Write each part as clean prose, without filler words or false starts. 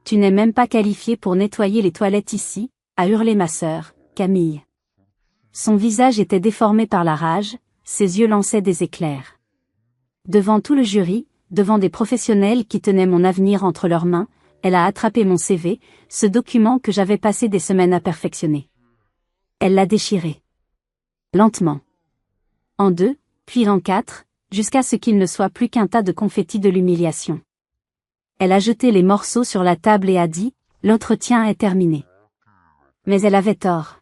Tu n'es même pas qualifié pour nettoyer les toilettes ici, a hurlé ma sœur, Camille. Son visage était déformé par la rage, ses yeux lançaient des éclairs. Devant tout le jury, devant des professionnels qui tenaient mon avenir entre leurs mains, elle a attrapé mon CV, ce document que j'avais passé des semaines à perfectionner. Elle l'a déchiré. Lentement. En 2, puis en 4, jusqu'à ce qu'il ne soit plus qu'un tas de confettis de l'humiliation. Elle a jeté les morceaux sur la table et a dit, « L'entretien est terminé. » Mais elle avait tort.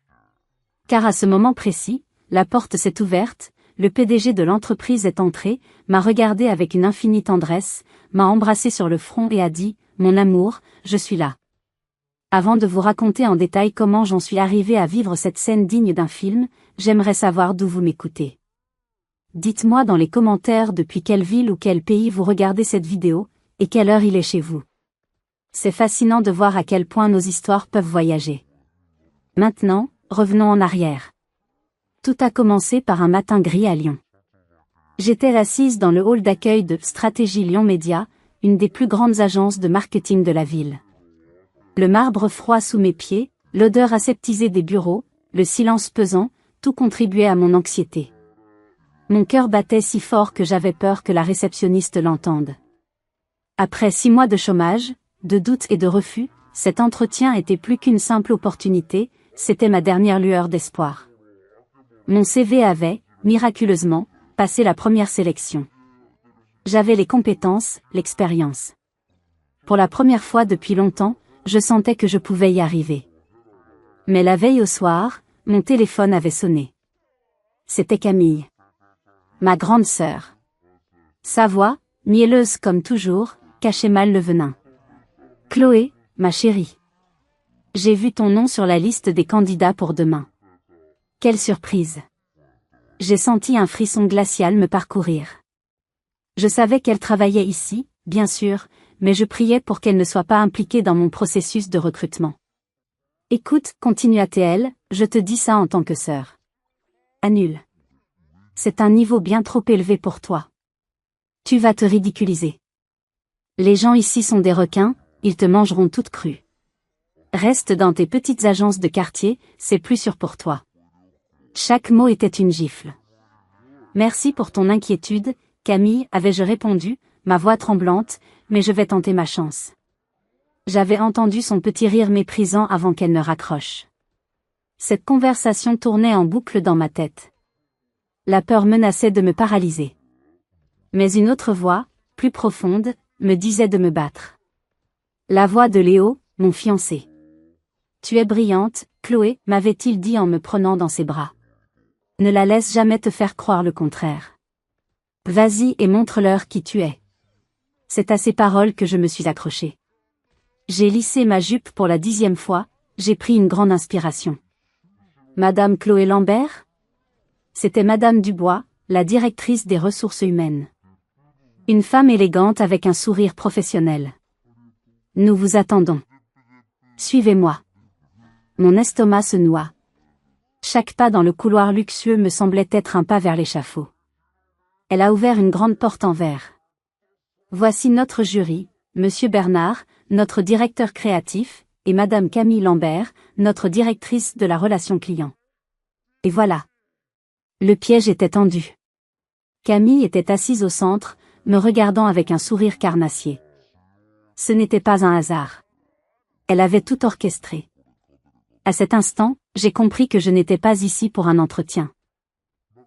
Car à ce moment précis, la porte s'est ouverte, le PDG de l'entreprise est entré, m'a regardé avec une infinie tendresse, m'a embrassé sur le front et a dit, « Mon amour, je suis là. » Avant de vous raconter en détail comment j'en suis arrivé à vivre cette scène digne d'un film, j'aimerais savoir d'où vous m'écoutez. Dites-moi dans les commentaires depuis quelle ville ou quel pays vous regardez cette vidéo, et quelle heure il est chez vous. C'est fascinant de voir à quel point nos histoires peuvent voyager. Maintenant, revenons en arrière. Tout a commencé par un matin gris à Lyon. J'étais assise dans le hall d'accueil de Stratégie Lyon Média, une des plus grandes agences de marketing de la ville. Le marbre froid sous mes pieds, l'odeur aseptisée des bureaux, le silence pesant, tout contribuait à mon anxiété. Mon cœur battait si fort que j'avais peur que la réceptionniste l'entende. Après 6 mois de chômage, de doutes et de refus, cet entretien était plus qu'une simple opportunité, c'était ma dernière lueur d'espoir. Mon CV avait, miraculeusement, passé la première sélection. J'avais les compétences, l'expérience. Pour la première fois depuis longtemps, je sentais que je pouvais y arriver. Mais la veille au soir, mon téléphone avait sonné. C'était Camille. Ma grande sœur. Sa voix, mielleuse comme toujours, cachait mal le venin. « Chloé, ma chérie. J'ai vu ton nom sur la liste des candidats pour demain. » Quelle surprise! J'ai senti un frisson glacial me parcourir. Je savais qu'elle travaillait ici, bien sûr, mais je priais pour qu'elle ne soit pas impliquée dans mon processus de recrutement. « Écoute, continua-t-elle, je te dis ça en tant que sœur. Annule. C'est un niveau bien trop élevé pour toi. Tu vas te ridiculiser. Les gens ici sont des requins, ils te mangeront toute crue. Reste dans tes petites agences de quartier, c'est plus sûr pour toi. » Chaque mot était une gifle. « Merci pour ton inquiétude, Camille, avais-je répondu, ma voix tremblante, mais je vais tenter ma chance. » J'avais entendu son petit rire méprisant avant qu'elle ne raccroche. Cette conversation tournait en boucle dans ma tête. La peur menaçait de me paralyser. Mais une autre voix, plus profonde, me disait de me battre. La voix de Léo, mon fiancé. « Tu es brillante, Chloé, m'avait-il dit en me prenant dans ses bras. Ne la laisse jamais te faire croire le contraire. Vas-y et montre-leur qui tu es. » C'est à ces paroles que je me suis accrochée. J'ai lissé ma jupe pour la 10e fois, j'ai pris une grande inspiration. Madame Chloé Lambert? C'était Madame Dubois, la directrice des ressources humaines. Une femme élégante avec un sourire professionnel. Nous vous attendons. Suivez-moi. Mon estomac se noua. Chaque pas dans le couloir luxueux me semblait être un pas vers l'échafaud. Elle a ouvert une grande porte en verre. Voici notre jury, Monsieur Bernard, notre directeur créatif, et Madame Camille Lambert, notre directrice de la relation client. Et voilà. Le piège était tendu. Camille était assise au centre, me regardant avec un sourire carnassier. Ce n'était pas un hasard. Elle avait tout orchestré. À cet instant, j'ai compris que je n'étais pas ici pour un entretien.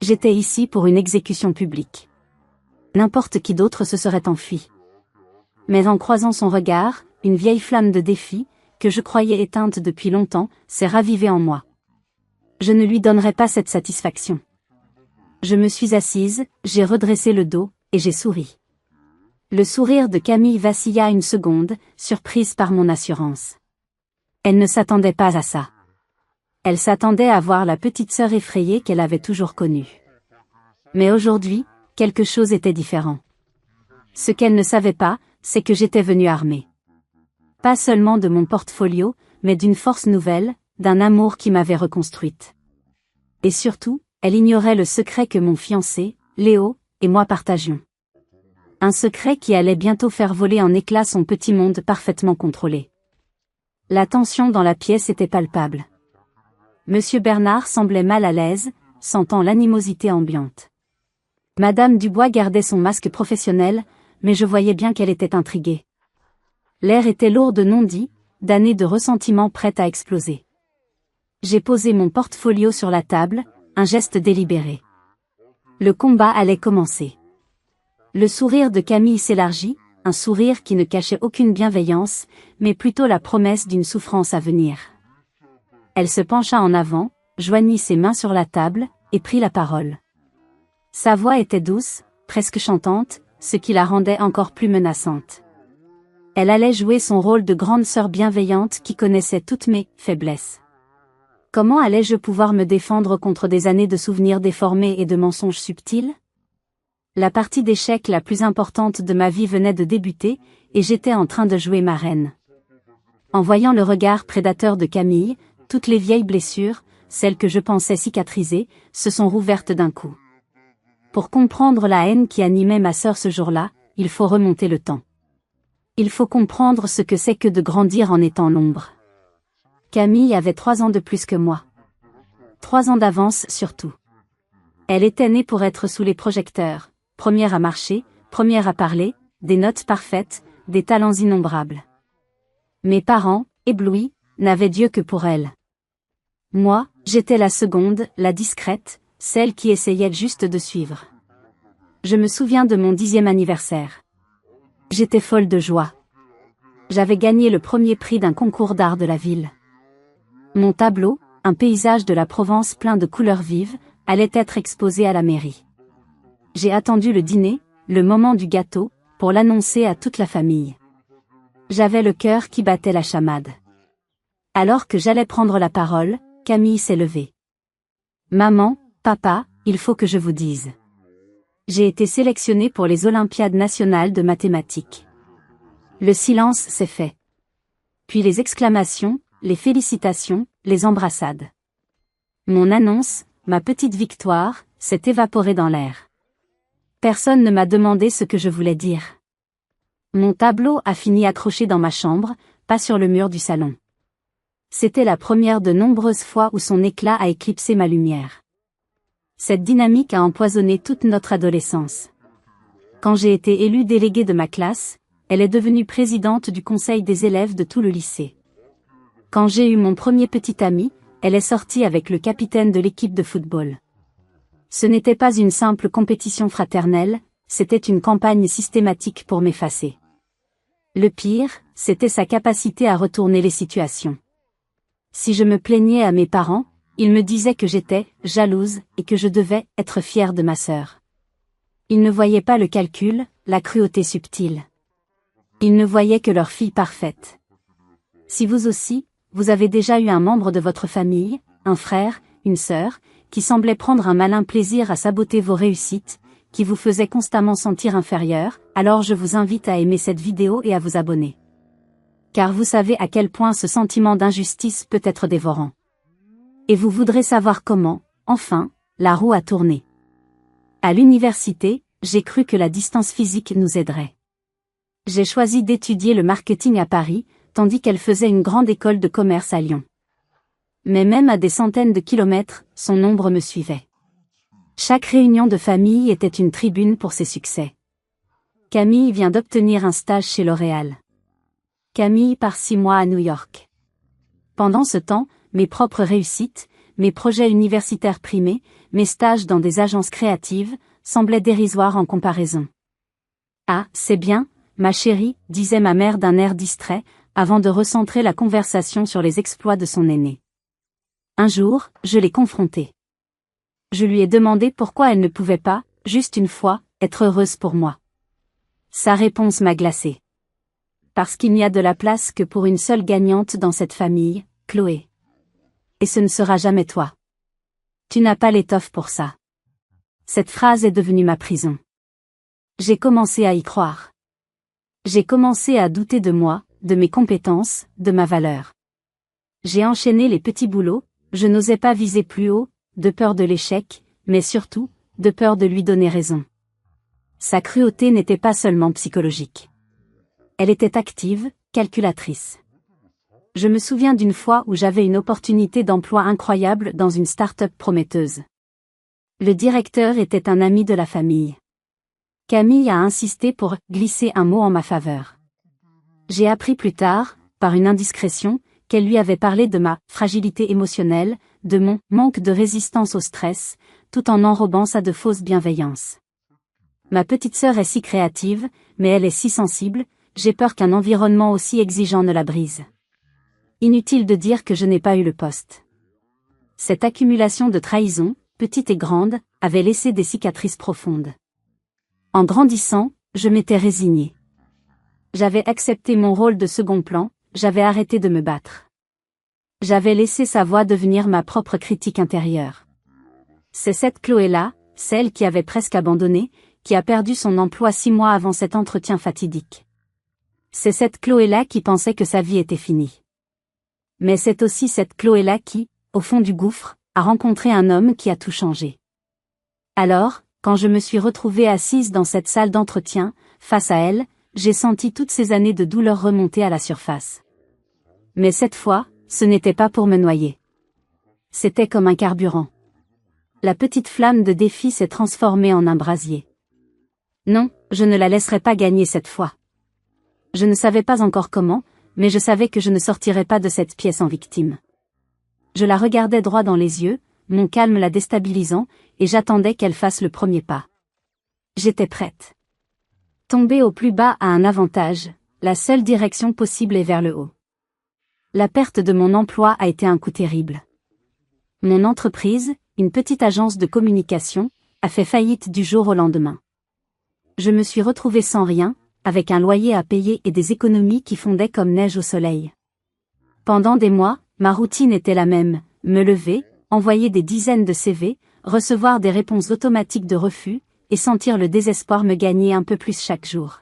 J'étais ici pour une exécution publique. N'importe qui d'autre se serait enfui. Mais en croisant son regard, une vieille flamme de défi, que je croyais éteinte depuis longtemps, s'est ravivée en moi. Je ne lui donnerai pas cette satisfaction. Je me suis assise, j'ai redressé le dos, et j'ai souri. Le sourire de Camille vacilla une seconde, surprise par mon assurance. Elle ne s'attendait pas à ça. Elle s'attendait à voir la petite sœur effrayée qu'elle avait toujours connue. Mais aujourd'hui, quelque chose était différent. Ce qu'elle ne savait pas, c'est que j'étais venue armée. Pas seulement de mon portfolio, mais d'une force nouvelle, d'un amour qui m'avait reconstruite. Et surtout, elle ignorait le secret que mon fiancé, Léo, et moi partagions. Un secret qui allait bientôt faire voler en éclats son petit monde parfaitement contrôlé. La tension dans la pièce était palpable. Monsieur Bernard semblait mal à l'aise, sentant l'animosité ambiante. Madame Dubois gardait son masque professionnel, mais je voyais bien qu'elle était intriguée. L'air était lourd de non-dits, d'années de ressentiment prêtes à exploser. J'ai posé mon portfolio sur la table, un geste délibéré. Le combat allait commencer. Le sourire de Camille s'élargit, un sourire qui ne cachait aucune bienveillance, mais plutôt la promesse d'une souffrance à venir. Elle se pencha en avant, joignit ses mains sur la table, et prit la parole. Sa voix était douce, presque chantante, ce qui la rendait encore plus menaçante. Elle allait jouer son rôle de grande sœur bienveillante qui connaissait toutes mes faiblesses. Comment allais-je pouvoir me défendre contre des années de souvenirs déformés et de mensonges subtils? La partie d'échecs la plus importante de ma vie venait de débuter, et j'étais en train de jouer ma reine. En voyant le regard prédateur de Camille, toutes les vieilles blessures, celles que je pensais cicatrisées, se sont rouvertes d'un coup. Pour comprendre la haine qui animait ma sœur ce jour-là, il faut remonter le temps. Il faut comprendre ce que c'est que de grandir en étant l'ombre. Camille avait 3 ans de plus que moi. 3 ans d'avance surtout. Elle était née pour être sous les projecteurs, première à marcher, première à parler, des notes parfaites, des talents innombrables. Mes parents, éblouis, n'avaient Dieu que pour elle. Moi, j'étais la seconde, la discrète, celle qui essayait juste de suivre. Je me souviens de mon 10e anniversaire. J'étais folle de joie. J'avais gagné le premier prix d'un concours d'art de la ville. Mon tableau, un paysage de la Provence plein de couleurs vives, allait être exposé à la mairie. J'ai attendu le dîner, le moment du gâteau, pour l'annoncer à toute la famille. J'avais le cœur qui battait la chamade. Alors que j'allais prendre la parole, Camille s'est levée. Maman, papa, il faut que je vous dise. J'ai été sélectionnée pour les Olympiades nationales de mathématiques. Le silence s'est fait. Puis les exclamations, les félicitations, les embrassades. Mon annonce, ma petite victoire, s'est évaporée dans l'air. Personne ne m'a demandé ce que je voulais dire. Mon tableau a fini accroché dans ma chambre, pas sur le mur du salon. C'était la première de nombreuses fois où son éclat a éclipsé ma lumière. Cette dynamique a empoisonné toute notre adolescence. Quand j'ai été élue déléguée de ma classe, elle est devenue présidente du conseil des élèves de tout le lycée. Quand j'ai eu mon premier petit ami, elle est sortie avec le capitaine de l'équipe de football. Ce n'était pas une simple compétition fraternelle, c'était une campagne systématique pour m'effacer. Le pire, c'était sa capacité à retourner les situations. Si je me plaignais à mes parents, ils me disaient que j'étais jalouse et que je devais être fière de ma sœur. Ils ne voyaient pas le calcul, la cruauté subtile. Ils ne voyaient que leur fille parfaite. Si vous aussi, vous avez déjà eu un membre de votre famille, un frère, une sœur, qui semblait prendre un malin plaisir à saboter vos réussites, qui vous faisait constamment sentir inférieur, alors je vous invite à aimer cette vidéo et à vous abonner. Car vous savez à quel point ce sentiment d'injustice peut être dévorant. Et vous voudrez savoir comment, enfin, la roue a tourné. À l'université, j'ai cru que la distance physique nous aiderait. J'ai choisi d'étudier le marketing à Paris, tandis qu'elle faisait une grande école de commerce à Lyon. Mais même à des centaines de kilomètres, son ombre me suivait. Chaque réunion de famille était une tribune pour ses succès. Camille vient d'obtenir un stage chez L'Oréal. Camille part 6 mois à New York. Pendant ce temps, mes propres réussites, mes projets universitaires primés, mes stages dans des agences créatives, semblaient dérisoires en comparaison. Ah, c'est bien, ma chérie, disait ma mère d'un air distrait, avant de recentrer la conversation sur les exploits de son aînée. Un jour, je l'ai confrontée. Je lui ai demandé pourquoi elle ne pouvait pas, juste une fois, être heureuse pour moi. Sa réponse m'a glacée. Parce qu'il n'y a de la place que pour une seule gagnante dans cette famille, Chloé. Et ce ne sera jamais toi. Tu n'as pas l'étoffe pour ça. Cette phrase est devenue ma prison. J'ai commencé à y croire. J'ai commencé à douter de moi, de mes compétences, de ma valeur. J'ai enchaîné les petits boulots, je n'osais pas viser plus haut, de peur de l'échec, mais surtout, de peur de lui donner raison. Sa cruauté n'était pas seulement psychologique. Elle était active, calculatrice. Je me souviens d'une fois où j'avais une opportunité d'emploi incroyable dans une start-up prometteuse. Le directeur était un ami de la famille. Camille a insisté pour glisser un mot en ma faveur. J'ai appris plus tard, par une indiscrétion, qu'elle lui avait parlé de ma fragilité émotionnelle, de mon manque de résistance au stress, tout en enrobant ça de fausse bienveillance. Ma petite sœur est si créative, mais elle est si sensible, j'ai peur qu'un environnement aussi exigeant ne la brise. Inutile de dire que je n'ai pas eu le poste. Cette accumulation de trahisons, petite et grande, avait laissé des cicatrices profondes. En grandissant, je m'étais résignée. J'avais accepté mon rôle de second plan, j'avais arrêté de me battre. J'avais laissé sa voix devenir ma propre critique intérieure. C'est cette Chloé-là, celle qui avait presque abandonné, qui a perdu son emploi 6 mois avant cet entretien fatidique. C'est cette Chloé-là qui pensait que sa vie était finie. Mais c'est aussi cette Chloé-là qui, au fond du gouffre, a rencontré un homme qui a tout changé. Alors, quand je me suis retrouvée assise dans cette salle d'entretien, face à elle, j'ai senti toutes ces années de douleur remonter à la surface. Mais cette fois, ce n'était pas pour me noyer. C'était comme un carburant. La petite flamme de défi s'est transformée en un brasier. Non, je ne la laisserai pas gagner cette fois. Je ne savais pas encore comment, mais je savais que je ne sortirais pas de cette pièce en victime. Je la regardais droit dans les yeux, mon calme la déstabilisant, et j'attendais qu'elle fasse le premier pas. J'étais prête. Tomber au plus bas a un avantage, la seule direction possible est vers le haut. La perte de mon emploi a été un coup terrible. Mon entreprise, une petite agence de communication, a fait faillite du jour au lendemain. Je me suis retrouvée sans rien, avec un loyer à payer et des économies qui fondaient comme neige au soleil. Pendant des mois, ma routine était la même, me lever, envoyer des dizaines de CV, recevoir des réponses automatiques de refus, et sentir le désespoir me gagner un peu plus chaque jour.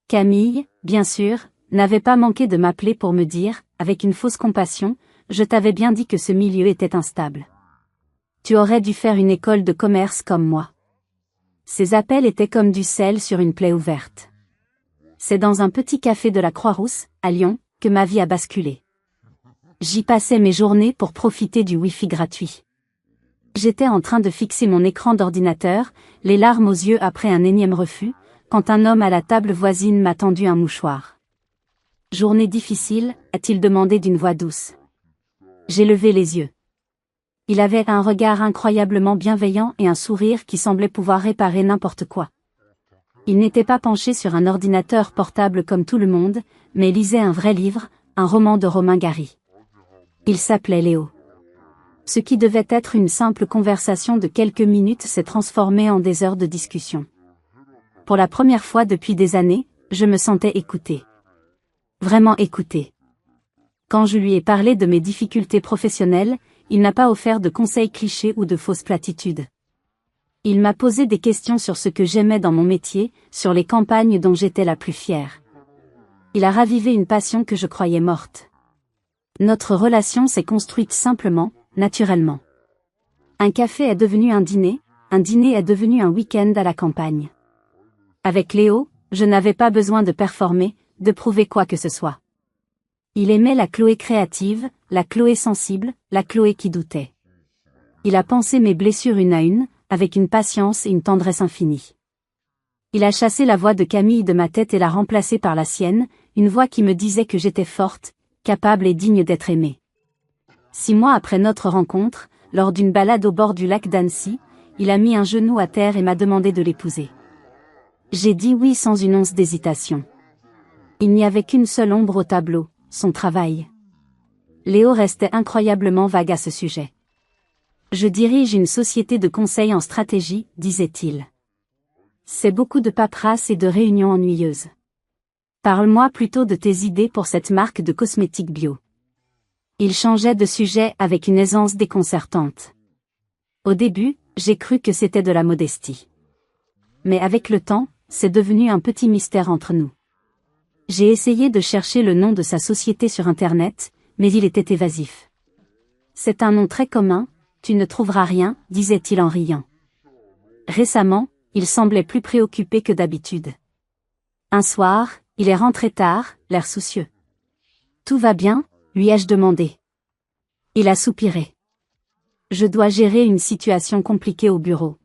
Camille, bien sûr, n'avait pas manqué de m'appeler pour me dire, avec une fausse compassion, je t'avais bien dit que ce milieu était instable. Tu aurais dû faire une école de commerce comme moi. Ces appels étaient comme du sel sur une plaie ouverte. C'est dans un petit café de la Croix-Rousse, à Lyon, que ma vie a basculé. J'y passais mes journées pour profiter du Wi-Fi gratuit. J'étais en train de fixer mon écran d'ordinateur, les larmes aux yeux après un énième refus, quand un homme à la table voisine m'a tendu un mouchoir. « Journée difficile ?» a-t-il demandé d'une voix douce. J'ai levé les yeux. Il avait un regard incroyablement bienveillant et un sourire qui semblait pouvoir réparer n'importe quoi. Il n'était pas penché sur un ordinateur portable comme tout le monde, mais lisait un vrai livre, un roman de Romain Gary. Il s'appelait Léo. Ce qui devait être une simple conversation de quelques minutes s'est transformé en des heures de discussion. Pour la première fois depuis des années, je me sentais écoutée. Vraiment écoutée. Quand je lui ai parlé de mes difficultés professionnelles, il n'a pas offert de conseils clichés ou de fausses platitudes. Il m'a posé des questions sur ce que j'aimais dans mon métier, sur les campagnes dont j'étais la plus fière. Il a ravivé une passion que je croyais morte. Notre relation s'est construite simplement, naturellement. Un café est devenu un dîner est devenu un week-end à la campagne. Avec Léo, je n'avais pas besoin de performer, de prouver quoi que ce soit. Il aimait la Chloé créative, la Chloé sensible, la Chloé qui doutait. Il a pansé mes blessures une à une, avec une patience et une tendresse infinie. Il a chassé la voix de Camille de ma tête et l'a remplacée par la sienne, une voix qui me disait que j'étais forte, capable et digne d'être aimée. 6 mois après notre rencontre, lors d'une balade au bord du lac d'Annecy, il a mis un genou à terre et m'a demandé de l'épouser. J'ai dit oui sans une once d'hésitation. Il n'y avait qu'une seule ombre au tableau, son travail. Léo restait incroyablement vague à ce sujet. Je dirige une société de conseil en stratégie, disait-il. C'est beaucoup de paperasse et de réunions ennuyeuses. Parle-moi plutôt de tes idées pour cette marque de cosmétiques bio. Il changeait de sujet avec une aisance déconcertante. Au début, j'ai cru que c'était de la modestie. Mais avec le temps, c'est devenu un petit mystère entre nous. J'ai essayé de chercher le nom de sa société sur Internet, mais il était évasif. C'est un nom très commun, tu ne trouveras rien, disait-il en riant. Récemment, il semblait plus préoccupé que d'habitude. Un soir, il est rentré tard, l'air soucieux. Tout va bien, lui ai-je demandé. Il a soupiré. Je dois gérer une situation compliquée au bureau.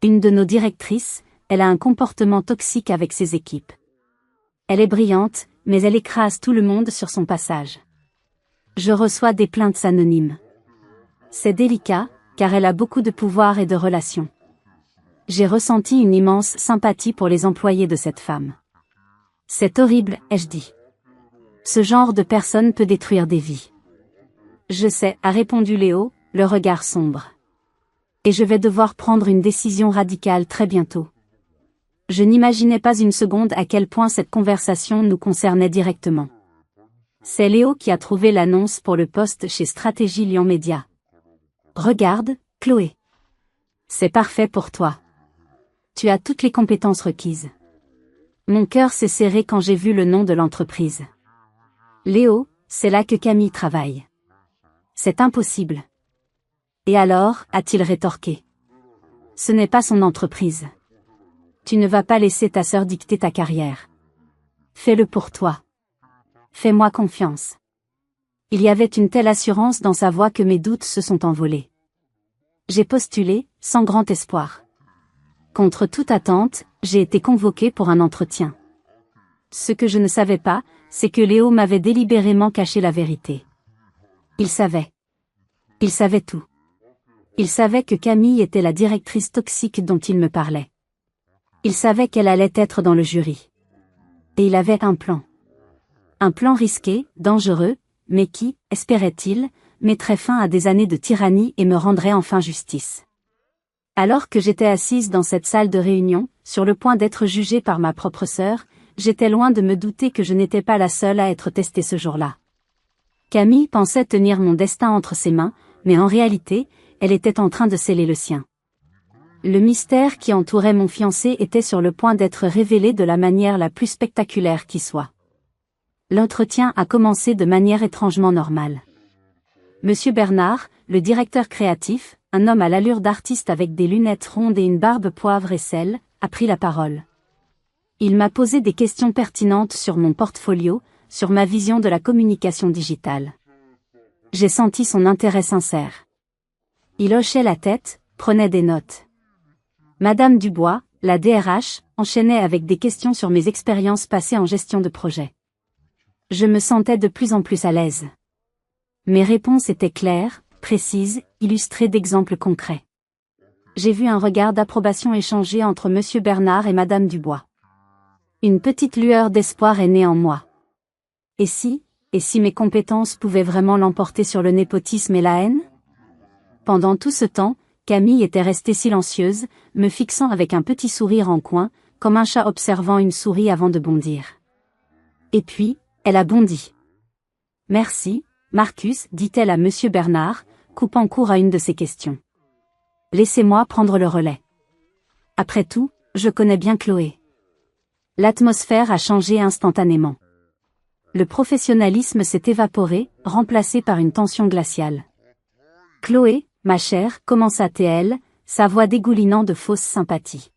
Une de nos directrices, elle a un comportement toxique avec ses équipes. Elle est brillante, mais elle écrase tout le monde sur son passage. Je reçois des plaintes anonymes. C'est délicat, car elle a beaucoup de pouvoir et de relations. J'ai ressenti une immense sympathie pour les employés de cette femme. C'est horrible, ai-je dit. Ce genre de personne peut détruire des vies. Je sais, a répondu Léo, le regard sombre. Et je vais devoir prendre une décision radicale très bientôt. Je n'imaginais pas une seconde à quel point cette conversation nous concernait directement. C'est Léo qui a trouvé l'annonce pour le poste chez Stratégie Lyon Média. Regarde, Chloé. C'est parfait pour toi. Tu as toutes les compétences requises. Mon cœur s'est serré quand j'ai vu le nom de l'entreprise. Léo, c'est là que Camille travaille. C'est impossible. Et alors, a-t-il rétorqué. Ce n'est pas son entreprise. Tu ne vas pas laisser ta sœur dicter ta carrière. Fais-le pour toi. Fais-moi confiance. Il y avait une telle assurance dans sa voix que mes doutes se sont envolés. J'ai postulé, sans grand espoir. Contre toute attente, j'ai été convoquée pour un entretien. Ce que je ne savais pas, c'est que Léo m'avait délibérément caché la vérité. Il savait. Il savait tout. Il savait que Camille était la directrice toxique dont il me parlait. Il savait qu'elle allait être dans le jury. Et il avait un plan. Un plan risqué, dangereux, mais qui, espérait-il, mettrait fin à des années de tyrannie et me rendrait enfin justice. Alors que j'étais assise dans cette salle de réunion, sur le point d'être jugée par ma propre sœur, j'étais loin de me douter que je n'étais pas la seule à être testée ce jour-là. Camille pensait tenir mon destin entre ses mains, mais en réalité, elle était en train de sceller le sien. Le mystère qui entourait mon fiancé était sur le point d'être révélé de la manière la plus spectaculaire qui soit. L'entretien a commencé de manière étrangement normale. Monsieur Bernard, le directeur créatif, un homme à l'allure d'artiste avec des lunettes rondes et une barbe poivre et sel, a pris la parole. Il m'a posé des questions pertinentes sur mon portfolio, sur ma vision de la communication digitale. J'ai senti son intérêt sincère. Il hochait la tête, prenait des notes. Madame Dubois, la DRH, enchaînait avec des questions sur mes expériences passées en gestion de projet. Je me sentais de plus en plus à l'aise. Mes réponses étaient claires, précises, illustrées d'exemples concrets. J'ai vu un regard d'approbation échangé entre Monsieur Bernard et Madame Dubois. Une petite lueur d'espoir est née en moi. Et si mes compétences pouvaient vraiment l'emporter sur le népotisme et la haine? Pendant tout ce temps, Camille était restée silencieuse, me fixant avec un petit sourire en coin, comme un chat observant une souris avant de bondir. Et puis, elle a bondi. Merci, Marcus, dit-elle à Monsieur Bernard, coupant court à une de ses questions. Laissez-moi prendre le relais. Après tout, je connais bien Chloé. L'atmosphère a changé instantanément. Le professionnalisme s'est évaporé, remplacé par une tension glaciale. Chloé, ma chère, commença-t-elle, sa voix dégoulinant de fausse sympathie.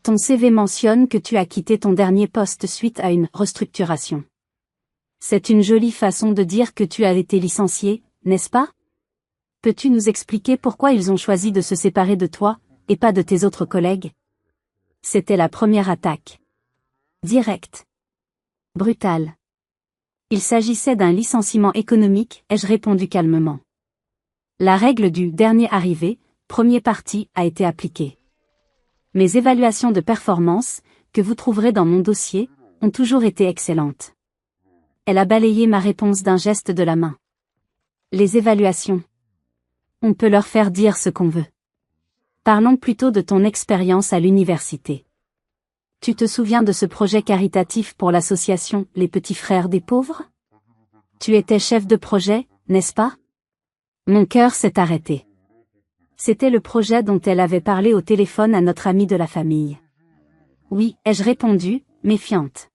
Ton CV mentionne que tu as quitté ton dernier poste suite à une restructuration. C'est une jolie façon de dire que tu as été licencié, n'est-ce pas? Peux-tu nous expliquer pourquoi ils ont choisi de se séparer de toi, et pas de tes autres collègues? C'était la première attaque. Directe. Brutale. Il s'agissait d'un licenciement économique, ai-je répondu calmement. La règle du dernier arrivé, premier parti a été appliquée. Mes évaluations de performance, que vous trouverez dans mon dossier, ont toujours été excellentes. Elle a balayé ma réponse d'un geste de la main. Les évaluations. On peut leur faire dire ce qu'on veut. Parlons plutôt de ton expérience à l'université. Tu te souviens de ce projet caritatif pour l'association Les Petits Frères des Pauvres? Tu étais chef de projet, n'est-ce pas? Mon cœur s'est arrêté. C'était le projet dont elle avait parlé au téléphone à notre amie de la famille. Oui, ai-je répondu, méfiante.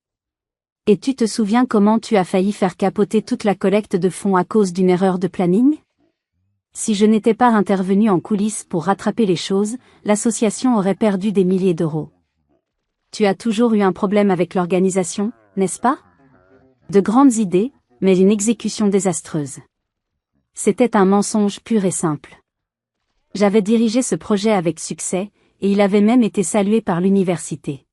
Et tu te souviens comment tu as failli faire capoter toute la collecte de fonds à cause d'une erreur de planning? Si je n'étais pas intervenue en coulisses pour rattraper les choses, l'association aurait perdu des milliers d'euros. Tu as toujours eu un problème avec l'organisation, n'est-ce pas? De grandes idées, mais d'une exécution désastreuse. C'était un mensonge pur et simple. J'avais dirigé ce projet avec succès, et il avait même été salué par l'université.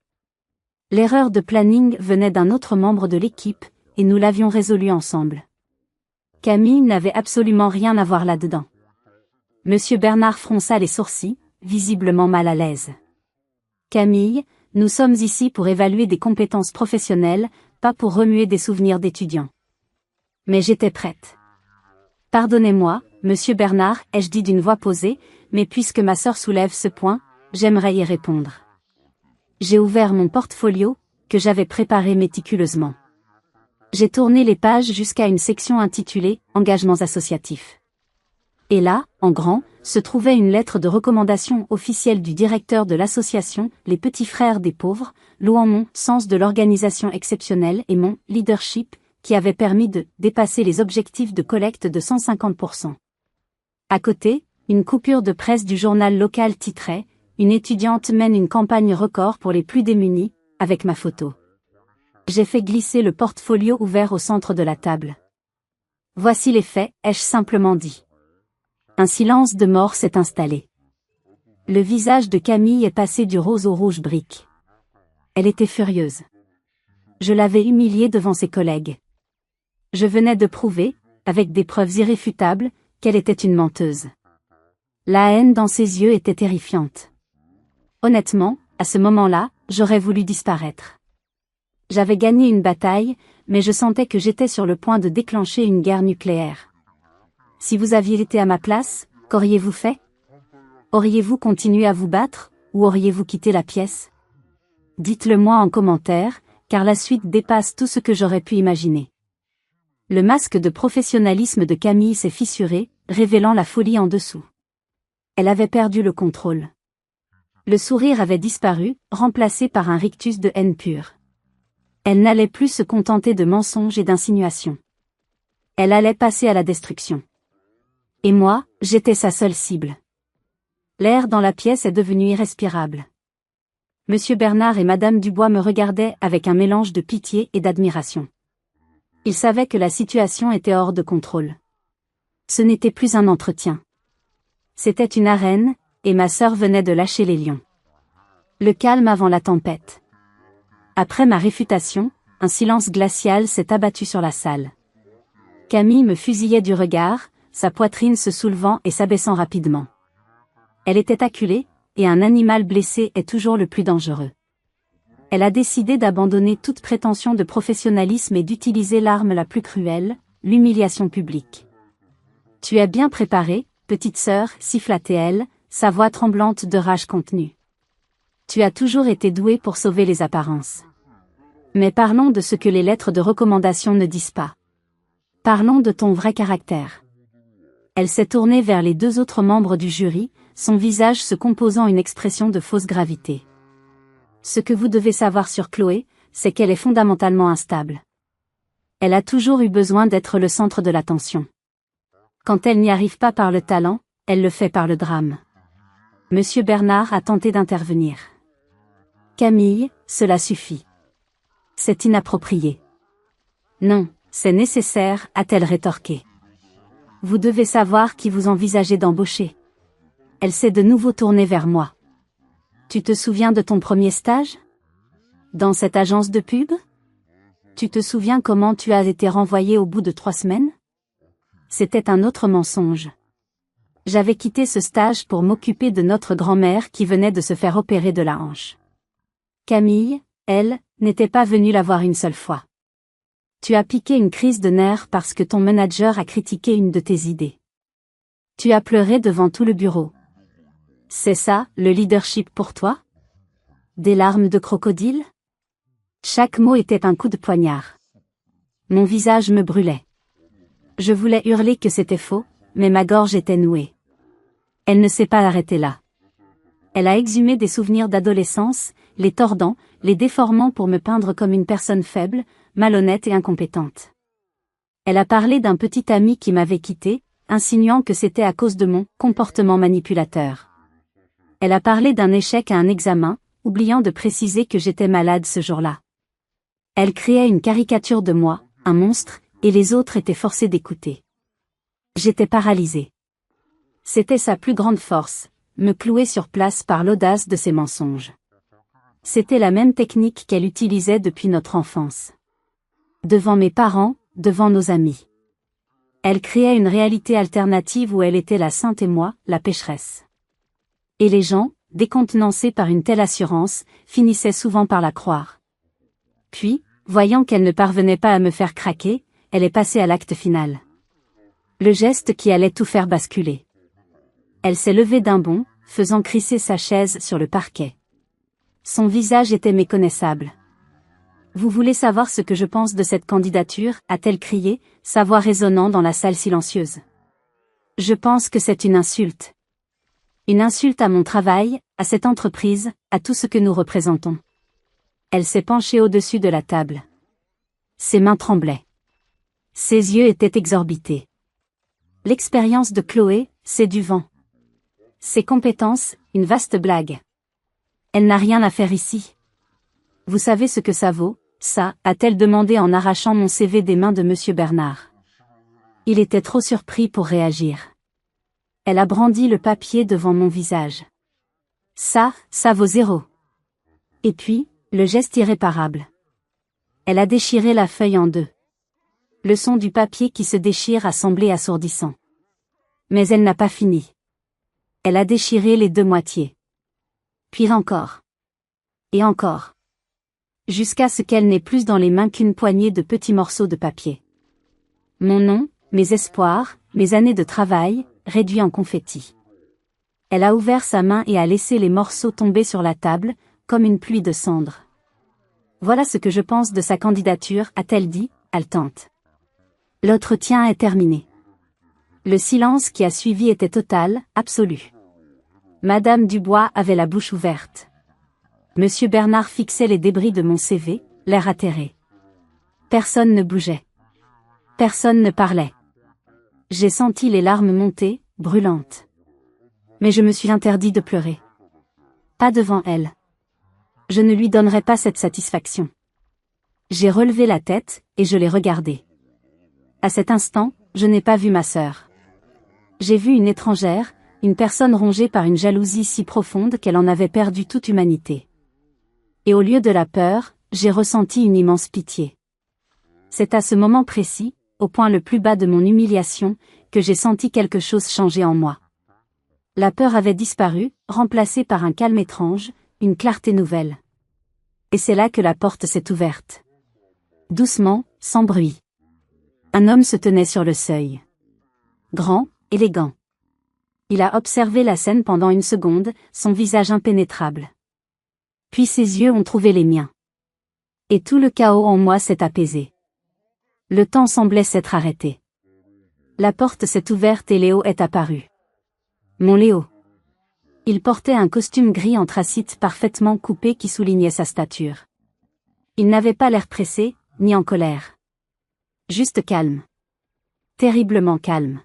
L'erreur de planning venait d'un autre membre de l'équipe, et nous l'avions résolue ensemble. Camille n'avait absolument rien à voir là-dedans. Monsieur Bernard fronça les sourcils, visiblement mal à l'aise. Camille, nous sommes ici pour évaluer des compétences professionnelles, pas pour remuer des souvenirs d'étudiants. Mais j'étais prête. Pardonnez-moi, monsieur Bernard, ai-je dit d'une voix posée, mais puisque ma sœur soulève ce point, j'aimerais y répondre. J'ai ouvert mon portfolio, que j'avais préparé méticuleusement. J'ai tourné les pages jusqu'à une section intitulée « Engagements associatifs ». Et là, en grand, se trouvait une lettre de recommandation officielle du directeur de l'association Les Petits Frères des Pauvres, louant mon sens de l'organisation exceptionnelle et mon leadership, qui avait permis de dépasser les objectifs de collecte de 150%. À côté, une coupure de presse du journal local titrait « Une étudiante mène une campagne record pour les plus démunis », avec ma photo. J'ai fait glisser le portfolio ouvert au centre de la table. Voici les faits, ai-je simplement dit. Un silence de mort s'est installé. Le visage de Camille est passé du rose au rouge brique. Elle était furieuse. Je l'avais humiliée devant ses collègues. Je venais de prouver, avec des preuves irréfutables, qu'elle était une menteuse. La haine dans ses yeux était terrifiante. Honnêtement, à ce moment-là, j'aurais voulu disparaître. J'avais gagné une bataille, mais je sentais que j'étais sur le point de déclencher une guerre nucléaire. Si vous aviez été à ma place, qu'auriez-vous fait? Auriez-vous continué à vous battre, ou auriez-vous quitté la pièce? Dites-le moi en commentaire, car la suite dépasse tout ce que j'aurais pu imaginer. Le masque de professionnalisme de Camille s'est fissuré, révélant la folie en dessous. Elle avait perdu le contrôle. Le sourire avait disparu, remplacé par un rictus de haine pure. Elle n'allait plus se contenter de mensonges et d'insinuations. Elle allait passer à la destruction. Et moi, j'étais sa seule cible. L'air dans la pièce est devenu irrespirable. Monsieur Bernard et Madame Dubois me regardaient avec un mélange de pitié et d'admiration. Ils savaient que la situation était hors de contrôle. Ce n'était plus un entretien. C'était une arène, et ma sœur venait de lâcher les lions. Le calme avant la tempête. Après ma réfutation, un silence glacial s'est abattu sur la salle. Camille me fusillait du regard, sa poitrine se soulevant et s'abaissant rapidement. Elle était acculée, et un animal blessé est toujours le plus dangereux. Elle a décidé d'abandonner toute prétention de professionnalisme et d'utiliser l'arme la plus cruelle, l'humiliation publique. Tu es bien préparée, petite sœur, siffla-t-elle, sa voix tremblante de rage contenue. Tu as toujours été douée pour sauver les apparences. Mais parlons de ce que les lettres de recommandation ne disent pas. Parlons de ton vrai caractère. Elle s'est tournée vers les deux autres membres du jury, son visage se composant une expression de fausse gravité. Ce que vous devez savoir sur Chloé, c'est qu'elle est fondamentalement instable. Elle a toujours eu besoin d'être le centre de l'attention. Quand elle n'y arrive pas par le talent, elle le fait par le drame. Monsieur Bernard a tenté d'intervenir. Camille, cela suffit. C'est inapproprié. Non, c'est nécessaire, a-t-elle rétorqué. Vous devez savoir qui vous envisagez d'embaucher. Elle s'est de nouveau tournée vers moi. Tu te souviens de ton premier stage? Dans cette agence de pub? Tu te souviens comment tu as été renvoyé au bout de 3 semaines? C'était un autre mensonge. J'avais quitté ce stage pour m'occuper de notre grand-mère qui venait de se faire opérer de la hanche. Camille, elle, n'était pas venue la voir une seule fois. Tu as piqué une crise de nerfs parce que ton manager a critiqué une de tes idées. Tu as pleuré devant tout le bureau. C'est ça, le leadership pour toi? Des larmes de crocodile? Chaque mot était un coup de poignard. Mon visage me brûlait. Je voulais hurler que c'était faux, mais ma gorge était nouée. Elle ne s'est pas arrêtée là. Elle a exhumé des souvenirs d'adolescence, les tordant, les déformant pour me peindre comme une personne faible, malhonnête et incompétente. Elle a parlé d'un petit ami qui m'avait quitté, insinuant que c'était à cause de mon comportement manipulateur. Elle a parlé d'un échec à un examen, oubliant de préciser que j'étais malade ce jour-là. Elle créait une caricature de moi, un monstre, et les autres étaient forcés d'écouter. J'étais paralysée. C'était sa plus grande force, me clouer sur place par l'audace de ses mensonges. C'était la même technique qu'elle utilisait depuis notre enfance. Devant mes parents, devant nos amis. Elle créait une réalité alternative où elle était la sainte et moi, la pécheresse. Et les gens, décontenancés par une telle assurance, finissaient souvent par la croire. Puis, voyant qu'elle ne parvenait pas à me faire craquer, elle est passée à l'acte final. Le geste qui allait tout faire basculer. Elle s'est levée d'un bond, faisant crisser sa chaise sur le parquet. Son visage était méconnaissable. « Vous voulez savoir ce que je pense de cette candidature » a-t-elle crié, sa voix résonnant dans la salle silencieuse. « Je pense que c'est une insulte. Une insulte à mon travail, à cette entreprise, à tout ce que nous représentons. » Elle s'est penchée au-dessus de la table. Ses mains tremblaient. Ses yeux étaient exorbités. L'expérience de Chloé, c'est du vent. Ses compétences, une vaste blague. Elle n'a rien à faire ici. Vous savez ce que ça vaut, ça, a-t-elle demandé en arrachant mon CV des mains de Monsieur Bernard. Il était trop surpris pour réagir. Elle a brandi le papier devant mon visage. Ça vaut 0. Et puis, le geste irréparable. Elle a déchiré la feuille en 2. Le son du papier qui se déchire a semblé assourdissant. Mais elle n'a pas fini. Elle a déchiré les 2 moitiés. Puis encore. Et encore. Jusqu'à ce qu'elle n'ait plus dans les mains qu'une poignée de petits morceaux de papier. Mon nom, mes espoirs, mes années de travail, réduits en confettis. Elle a ouvert sa main et a laissé les morceaux tomber sur la table, comme une pluie de cendres. Voilà ce que je pense de sa candidature, a-t-elle dit, haletante. L'entretien est terminé. Le silence qui a suivi était total, absolu. Madame Dubois avait la bouche ouverte. Monsieur Bernard fixait les débris de mon CV, l'air atterré. Personne ne bougeait. Personne ne parlait. J'ai senti les larmes monter, brûlantes. Mais je me suis interdit de pleurer. Pas devant elle. Je ne lui donnerai pas cette satisfaction. J'ai relevé la tête, et je l'ai regardée. À cet instant, je n'ai pas vu ma sœur. J'ai vu une étrangère, une personne rongée par une jalousie si profonde qu'elle en avait perdu toute humanité. Et au lieu de la peur, j'ai ressenti une immense pitié. C'est à ce moment précis, au point le plus bas de mon humiliation, que j'ai senti quelque chose changer en moi. La peur avait disparu, remplacée par un calme étrange, une clarté nouvelle. Et c'est là que la porte s'est ouverte. Doucement, sans bruit. Un homme se tenait sur le seuil. Grand, élégant. Il a observé la scène pendant une seconde, son visage impénétrable. Puis ses yeux ont trouvé les miens. Et tout le chaos en moi s'est apaisé. Le temps semblait s'être arrêté. La porte s'est ouverte et Léo est apparu. Mon Léo. Il portait un costume gris anthracite parfaitement coupé qui soulignait sa stature. Il n'avait pas l'air pressé, ni en colère. Juste calme. Terriblement calme.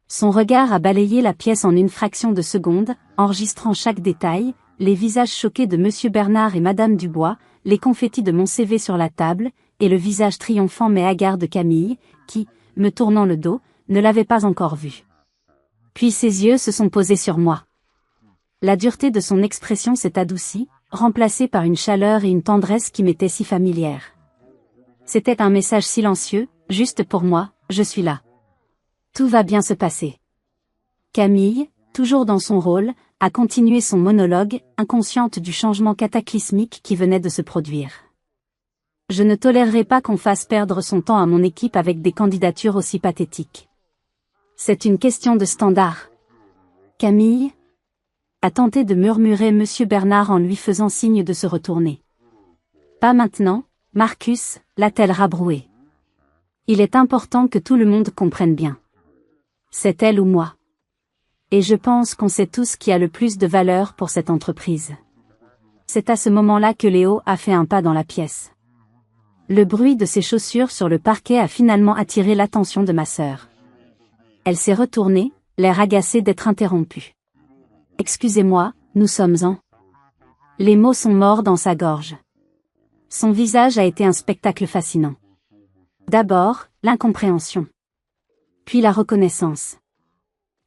Son regard a balayé la pièce en une fraction de seconde, enregistrant chaque détail, les visages choqués de Monsieur Bernard et Madame Dubois, les confettis de mon CV sur la table, et le visage triomphant mais hagard de Camille, qui, me tournant le dos, ne l'avait pas encore vu. Puis ses yeux se sont posés sur moi. La dureté de son expression s'est adoucie, remplacée par une chaleur et une tendresse qui m'étaient si familières. C'était un message silencieux, juste pour moi, je suis là. Tout va bien se passer. Camille, toujours dans son rôle, a continué son monologue, inconsciente du changement cataclysmique qui venait de se produire. Je ne tolérerai pas qu'on fasse perdre son temps à mon équipe avec des candidatures aussi pathétiques. C'est une question de standard. Camille a tenté de murmurer Monsieur Bernard en lui faisant signe de se retourner. Pas maintenant, Marcus, l'a-t-elle rabroué. Il est important que tout le monde comprenne bien. C'est elle ou moi. Et je pense qu'on sait tous qui a le plus de valeur pour cette entreprise. C'est à ce moment-là que Léo a fait un pas dans la pièce. Le bruit de ses chaussures sur le parquet a finalement attiré l'attention de ma sœur. Elle s'est retournée, l'air agacé d'être interrompue. « Excusez-moi, nous sommes en... » Les mots sont morts dans sa gorge. Son visage a été un spectacle fascinant. D'abord, l'incompréhension. Puis la reconnaissance.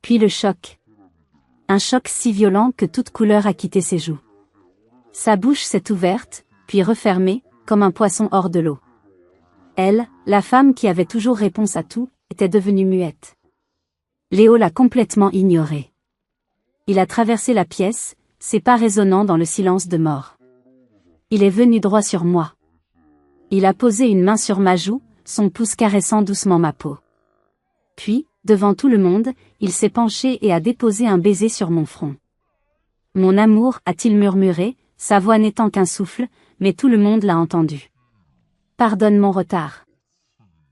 Puis le choc. Un choc si violent que toute couleur a quitté ses joues. Sa bouche s'est ouverte, puis refermée, comme un poisson hors de l'eau. Elle, la femme qui avait toujours réponse à tout, était devenue muette. Léo l'a complètement ignorée. Il a traversé la pièce, ses pas résonnant dans le silence de mort. Il est venu droit sur moi. Il a posé une main sur ma joue, son pouce caressant doucement ma peau. Puis, devant tout le monde, il s'est penché et a déposé un baiser sur mon front. Mon amour, a-t-il murmuré, sa voix n'étant qu'un souffle, mais tout le monde l'a entendu. Pardonne mon retard.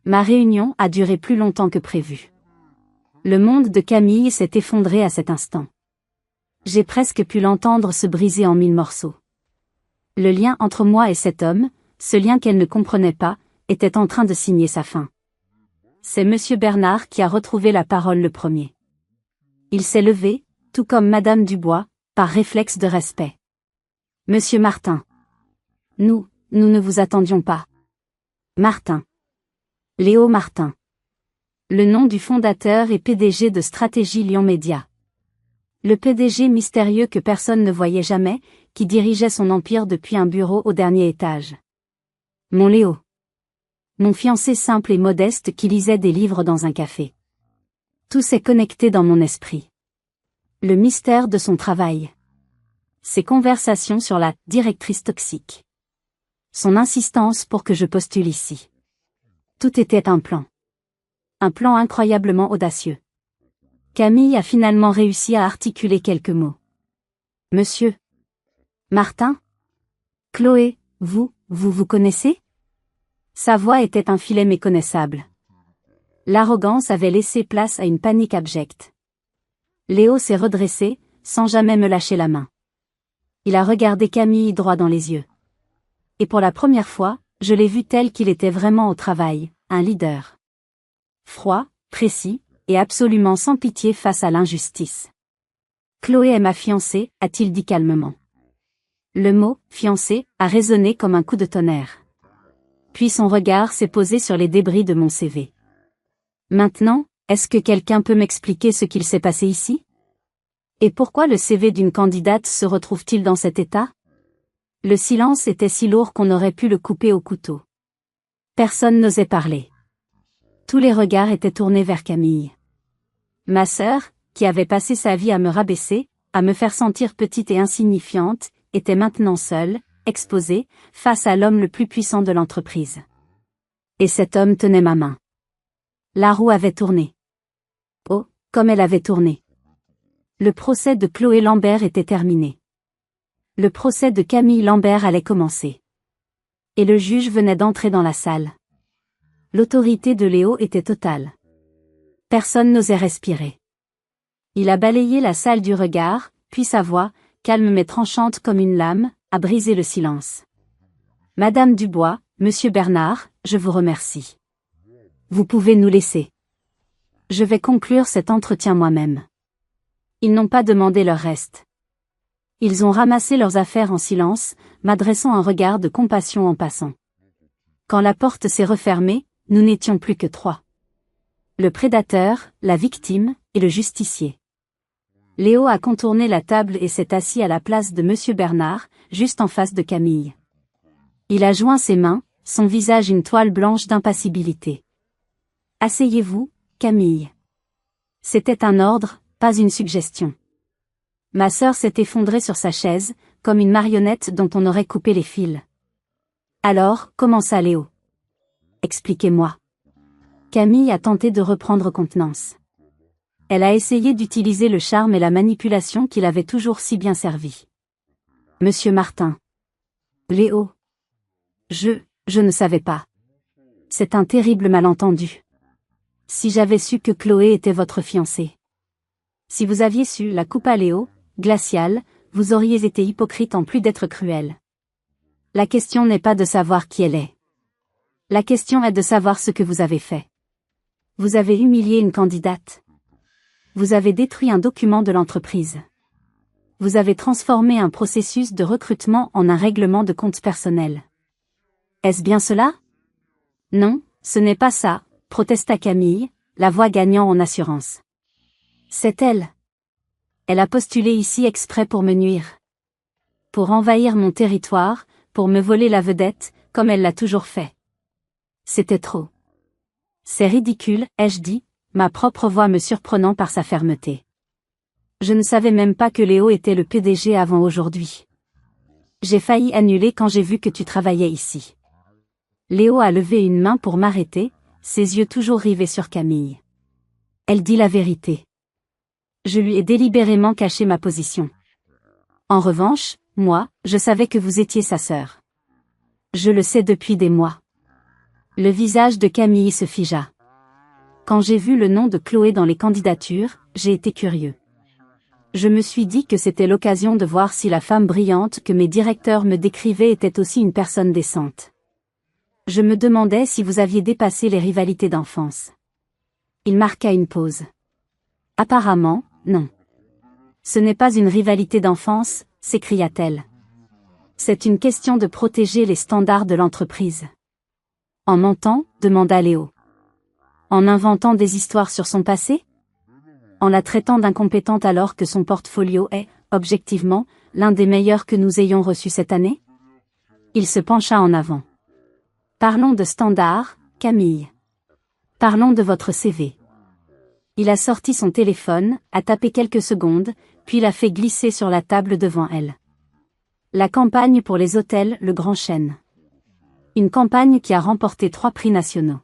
Ma réunion a duré plus longtemps que prévu. Le monde de Camille s'est effondré à cet instant. J'ai presque pu l'entendre se briser en 1000 morceaux. Le lien entre moi et cet homme, ce lien qu'elle ne comprenait pas, était en train de signer sa fin. C'est Monsieur Bernard qui a retrouvé la parole le premier. Il s'est levé, tout comme Madame Dubois, par réflexe de respect. Monsieur Martin. Nous ne vous attendions pas. Martin. Léo Martin. Le nom du fondateur et PDG de Stratégie Lyon Média. Le PDG mystérieux que personne ne voyait jamais, qui dirigeait son empire depuis un bureau au dernier étage. Mon Léo. Mon fiancé simple et modeste qui lisait des livres dans un café. Tout s'est connecté dans mon esprit. Le mystère de son travail. Ses conversations sur la directrice toxique. Son insistance pour que je postule ici. Tout était un plan. Un plan incroyablement audacieux. Camille a finalement réussi à articuler quelques mots. Monsieur Martin? Chloé, vous connaissez? Sa voix était un filet méconnaissable. L'arrogance avait laissé place à une panique abjecte. Léo s'est redressé, sans jamais me lâcher la main. Il a regardé Camille droit dans les yeux. Et pour la première fois, je l'ai vu tel qu'il était vraiment au travail, un leader. Froid, précis, et absolument sans pitié face à l'injustice. Chloé est ma fiancée, a-t-il dit calmement. Le mot « fiancée » a résonné comme un coup de tonnerre. Puis son regard s'est posé sur les débris de mon CV. Maintenant, est-ce que quelqu'un peut m'expliquer ce qu'il s'est passé ici? Et pourquoi le CV d'une candidate se retrouve-t-il dans cet état? Le silence était si lourd qu'on aurait pu le couper au couteau. Personne n'osait parler. Tous les regards étaient tournés vers Camille. Ma sœur, qui avait passé sa vie à me rabaisser, à me faire sentir petite et insignifiante, était maintenant seule, exposée, face à l'homme le plus puissant de l'entreprise. Et cet homme tenait ma main. La roue avait tourné. Oh, comme elle avait tourné. Le procès de Chloé Lambert était terminé. Le procès de Camille Lambert allait commencer. Et le juge venait d'entrer dans la salle. L'autorité de Léo était totale. Personne n'osait respirer. Il a balayé la salle du regard, puis sa voix, calme mais tranchante comme une lame, a brisé le silence. Madame Dubois, Monsieur Bernard, je vous remercie. Vous pouvez nous laisser. Je vais conclure cet entretien moi-même. Ils n'ont pas demandé leur reste. Ils ont ramassé leurs affaires en silence, m'adressant un regard de compassion en passant. Quand la porte s'est refermée, nous n'étions plus que 3. Le prédateur, la victime, et le justicier. Léo a contourné la table et s'est assis à la place de Monsieur Bernard, juste en face de Camille. Il a joint ses mains, son visage une toile blanche d'impassibilité. Asseyez-vous, Camille. C'était un ordre, pas une suggestion. Ma sœur s'est effondrée sur sa chaise, comme une marionnette dont on aurait coupé les fils. Alors, commença Léo. Expliquez-moi. Camille a tenté de reprendre contenance. Elle a essayé d'utiliser le charme et la manipulation qui l'avaient toujours si bien servi. Monsieur Martin. Léo. Je ne savais pas. C'est un terrible malentendu. Si j'avais su que Chloé était votre fiancée. Si vous aviez su la coupe à Léo, glaciale, vous auriez été hypocrite en plus d'être cruel. La question n'est pas de savoir qui elle est. La question est de savoir ce que vous avez fait. Vous avez humilié une candidate. Vous avez détruit un document de l'entreprise. Vous avez transformé un processus de recrutement en un règlement de compte personnel. Est-ce bien cela? Non, Ce n'est pas ça, protesta Camille, la voix gagnant en assurance. C'est elle. Elle a postulé ici exprès pour me nuire. Pour envahir mon territoire, pour me voler la vedette, comme elle l'a toujours fait. C'était trop. C'est ridicule, ai-je dit, ma propre voix me surprenant par sa fermeté. Je ne savais même pas que Léo était le PDG avant aujourd'hui. J'ai failli annuler quand j'ai vu que tu travaillais ici. Léo a levé une main pour m'arrêter, ses yeux toujours rivés sur Camille. Elle dit la vérité. Je lui ai délibérément caché ma position. En revanche, moi, je savais que vous étiez sa sœur. Je le sais depuis des mois. Le visage de Camille se figea. Quand j'ai vu le nom de Chloé dans les candidatures, j'ai été curieux. Je me suis dit que c'était l'occasion de voir si la femme brillante que mes directeurs me décrivaient était aussi une personne décente. Je me demandais si vous aviez dépassé les rivalités d'enfance. Il marqua une pause. Apparemment, non. Ce n'est pas une rivalité d'enfance, s'écria-t-elle. C'est une question de protéger les standards de l'entreprise. En mentant, demanda Léo. En inventant des histoires sur son passé? En la traitant d'incompétente alors que son portfolio est, objectivement, l'un des meilleurs que nous ayons reçus cette année? Il se pencha en avant. Parlons de standards, Camille. Parlons de votre CV. Il a sorti son téléphone, a tapé quelques secondes, puis l'a fait glisser sur la table devant elle. La campagne pour les hôtels Le Grand Chêne. Une campagne qui a remporté 3 prix nationaux.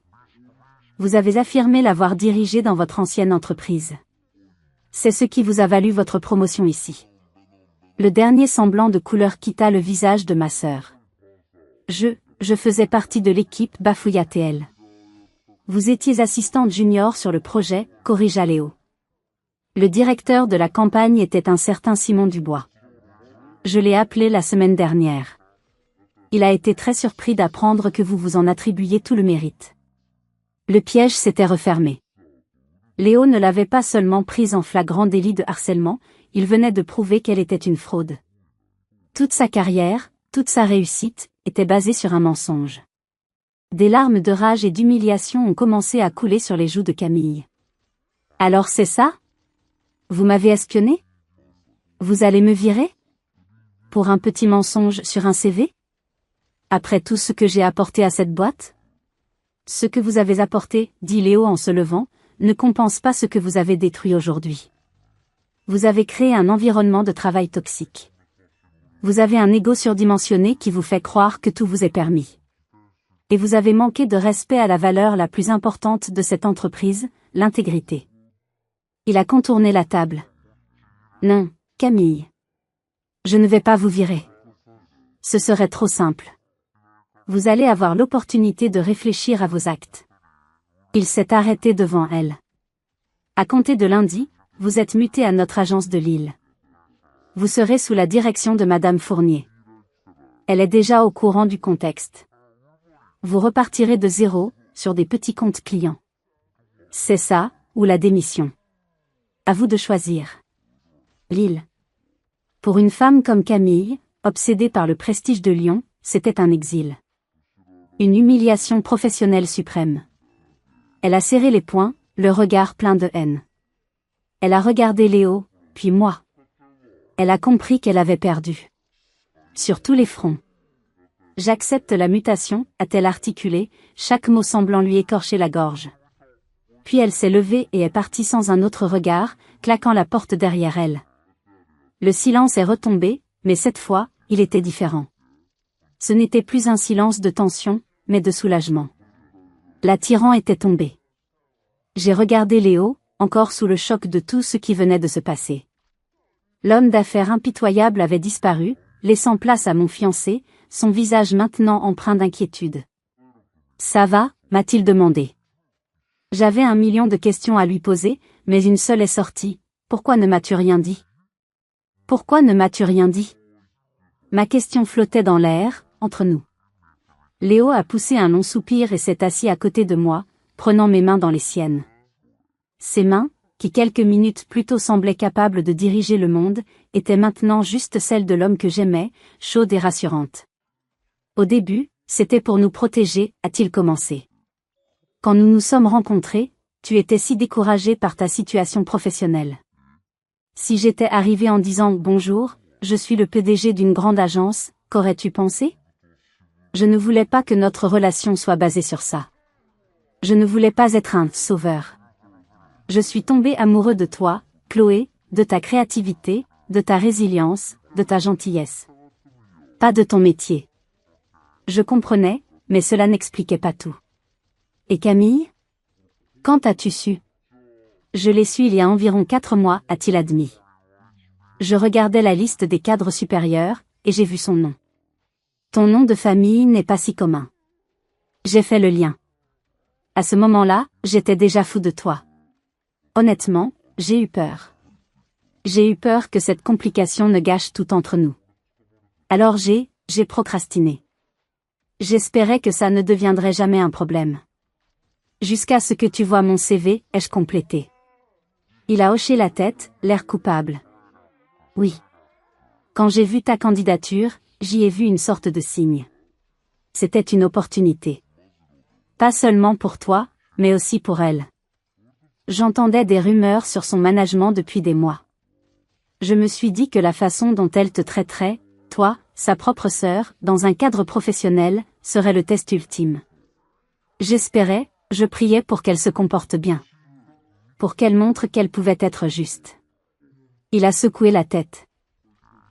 Vous avez affirmé l'avoir dirigée dans votre ancienne entreprise. C'est ce qui vous a valu votre promotion ici. Le dernier semblant de couleur quitta le visage de ma sœur. Je faisais partie de l'équipe, bafouilla-t-elle. Vous étiez assistante junior sur le projet, corrigea Léo. Le directeur de la campagne était un certain Simon Dubois. Je l'ai appelé la semaine dernière. Il a été très surpris d'apprendre que vous vous en attribuiez tout le mérite. Le piège s'était refermé. Léo ne l'avait pas seulement prise en flagrant délit de harcèlement, il venait de prouver qu'elle était une fraude. Toute sa carrière, toute sa réussite, était basée sur un mensonge. Des larmes de rage et d'humiliation ont commencé à couler sur les joues de Camille. Alors c'est ça? Vous m'avez espionné? Vous allez me virer? Pour un petit mensonge sur un CV? Après tout ce que j'ai apporté à cette boîte? Ce que vous avez apporté, dit Léo en se levant, ne compense pas ce que vous avez détruit aujourd'hui. Vous avez créé un environnement de travail toxique. Vous avez un ego surdimensionné qui vous fait croire que tout vous est permis. Et vous avez manqué de respect à la valeur la plus importante de cette entreprise, l'intégrité. Il a contourné la table. Non, Camille. Je ne vais pas vous virer. Ce serait trop simple. Vous allez avoir l'opportunité de réfléchir à vos actes. Il s'est arrêté devant elle. À compter de lundi, vous êtes muté à notre agence de Lille. Vous serez sous la direction de Madame Fournier. Elle est déjà au courant du contexte. Vous repartirez de zéro, sur des petits comptes clients. C'est ça, ou la démission. À vous de choisir. Lille. Pour une femme comme Camille, obsédée par le prestige de Lyon, c'était un exil. Une humiliation professionnelle suprême. Elle a serré les poings, le regard plein de haine. Elle a regardé Léo, puis moi. Elle a compris qu'elle avait perdu. Sur tous les fronts. J'accepte la mutation, a-t-elle articulé, chaque mot semblant lui écorcher la gorge. Puis elle s'est levée et est partie sans un autre regard, claquant la porte derrière elle. Le silence est retombé, mais cette fois, il était différent. Ce n'était plus un silence de tension, mais de soulagement. L'attirant était tombé. J'ai regardé Léo, encore sous le choc de tout ce qui venait de se passer. L'homme d'affaires impitoyable avait disparu, laissant place à mon fiancé, son visage maintenant empreint d'inquiétude. « Ça va ?» m'a-t-il demandé. J'avais 1 million de questions à lui poser, mais une seule est sortie. « Pourquoi ne m'as-tu rien dit ?»« Pourquoi ne m'as-tu rien dit ?» Ma question flottait dans l'air, entre nous. Léo a poussé un long soupir et s'est assis à côté de moi, prenant mes mains dans les siennes. Ses mains, qui quelques minutes plus tôt semblaient capables de diriger le monde, étaient maintenant juste celles de l'homme que j'aimais, chaudes et rassurantes. Au début, c'était pour nous protéger, a-t-il commencé. Quand nous nous sommes rencontrés, tu étais si découragé par ta situation professionnelle. Si j'étais arrivé en disant « Bonjour, je suis le PDG d'une grande agence », qu'aurais-tu pensé? Je ne voulais pas que notre relation soit basée sur ça. Je ne voulais pas être un sauveur. Je suis tombé amoureux de toi, Chloé, de ta créativité, de ta résilience, de ta gentillesse. Pas de ton métier. Je comprenais, mais cela n'expliquait pas tout. Et Camille? Quand as-tu su? Je l'ai su il y a environ 4 mois, a-t-il admis. Je regardais la liste des cadres supérieurs, et j'ai vu son nom. Ton nom de famille n'est pas si commun. J'ai fait le lien. À ce moment-là, j'étais déjà fou de toi. Honnêtement, j'ai eu peur. J'ai eu peur que cette complication ne gâche tout entre nous. Alors j'ai procrastiné. J'espérais que ça ne deviendrait jamais un problème. Jusqu'à ce que tu vois mon CV, ai-je complété. Il a hoché la tête, l'air coupable. Oui. Quand j'ai vu ta candidature, j'y ai vu une sorte de signe. C'était une opportunité. Pas seulement pour toi, mais aussi pour elle. J'entendais des rumeurs sur son management depuis des mois. Je me suis dit que la façon dont elle te traiterait, toi, sa propre sœur, dans un cadre professionnel, serait le test ultime. J'espérais, je priais pour qu'elle se comporte bien. Pour qu'elle montre qu'elle pouvait être juste. Il a secoué la tête.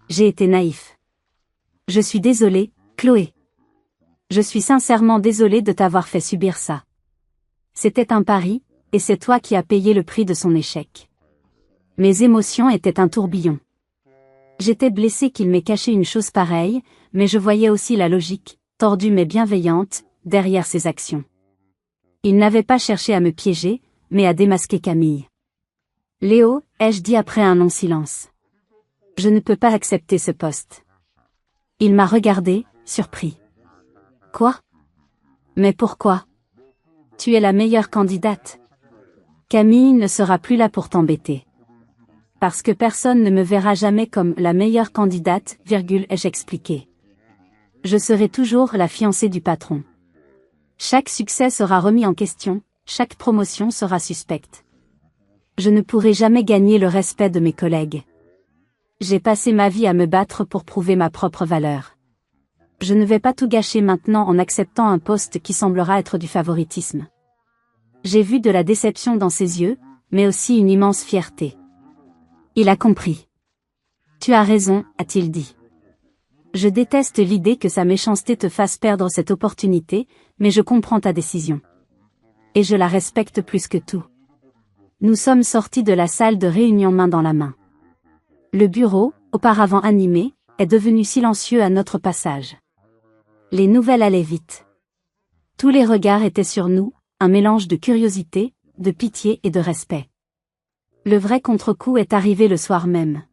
J'ai été naïf. Je suis désolé, Chloé. Je suis sincèrement désolé de t'avoir fait subir ça. C'était un pari, et c'est toi qui as payé le prix de son échec. Mes émotions étaient un tourbillon. J'étais blessée qu'il m'ait caché une chose pareille, mais je voyais aussi la logique, tordue mais bienveillante, derrière ses actions. Il n'avait pas cherché à me piéger, mais à démasquer Camille. Léo, ai-je dit après un long silence. Je ne peux pas accepter ce poste. Il m'a regardé, surpris. Quoi? Mais pourquoi? Tu es la meilleure candidate. Camille ne sera plus là pour t'embêter. Parce que personne ne me verra jamais comme la meilleure candidate, ai-je expliqué. Je serai toujours la fiancée du patron. Chaque succès sera remis en question, chaque promotion sera suspecte. Je ne pourrai jamais gagner le respect de mes collègues. J'ai passé ma vie à me battre pour prouver ma propre valeur. Je ne vais pas tout gâcher maintenant en acceptant un poste qui semblera être du favoritisme. J'ai vu de la déception dans ses yeux, mais aussi une immense fierté. Il a compris. Tu as raison, a-t-il dit. Je déteste l'idée que sa méchanceté te fasse perdre cette opportunité, mais je comprends ta décision. Et je la respecte plus que tout. Nous sommes sortis de la salle de réunion main dans la main. Le bureau, auparavant animé, est devenu silencieux à notre passage. Les nouvelles allaient vite. Tous les regards étaient sur nous, un mélange de curiosité, de pitié et de respect. Le vrai contre-coup est arrivé le soir même.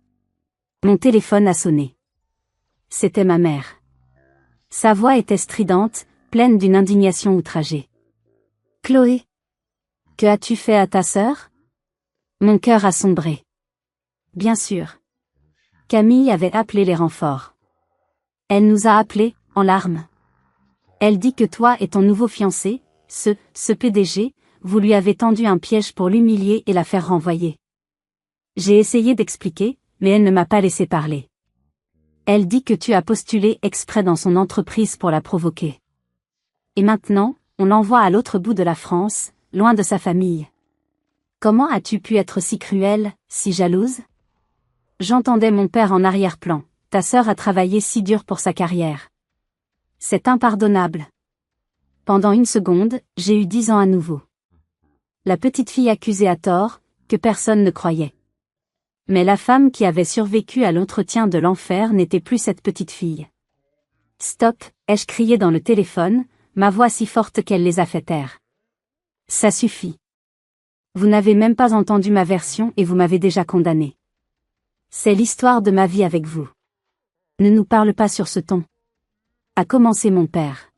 Mon téléphone a sonné. C'était ma mère. Sa voix était stridente, pleine d'une indignation outragée. Chloé, que as-tu fait à ta sœur? Mon cœur a sombré. Bien sûr. Camille avait appelé les renforts. Elle nous a appelés, en larmes. Elle dit que toi et ton nouveau fiancé, ce PDG, vous lui avez tendu un piège pour l'humilier et la faire renvoyer. J'ai essayé d'expliquer, mais elle ne m'a pas laissé parler. Elle dit que tu as postulé exprès dans son entreprise pour la provoquer. Et maintenant, on l'envoie à l'autre bout de la France, loin de sa famille. Comment as-tu pu être si cruelle, si jalouse? J'entendais mon père en arrière-plan. Ta sœur a travaillé si dur pour sa carrière. C'est impardonnable. Pendant une seconde, j'ai eu 10 ans à nouveau. La petite fille accusée à tort, que personne ne croyait. Mais la femme qui avait survécu à l'entretien de l'enfer n'était plus cette petite fille. Stop, ai-je crié dans le téléphone, ma voix si forte qu'elle les a fait taire. Ça suffit. Vous n'avez même pas entendu ma version et vous m'avez déjà condamné. C'est l'histoire de ma vie avec vous. Ne nous parle pas sur ce ton. A commencé mon père.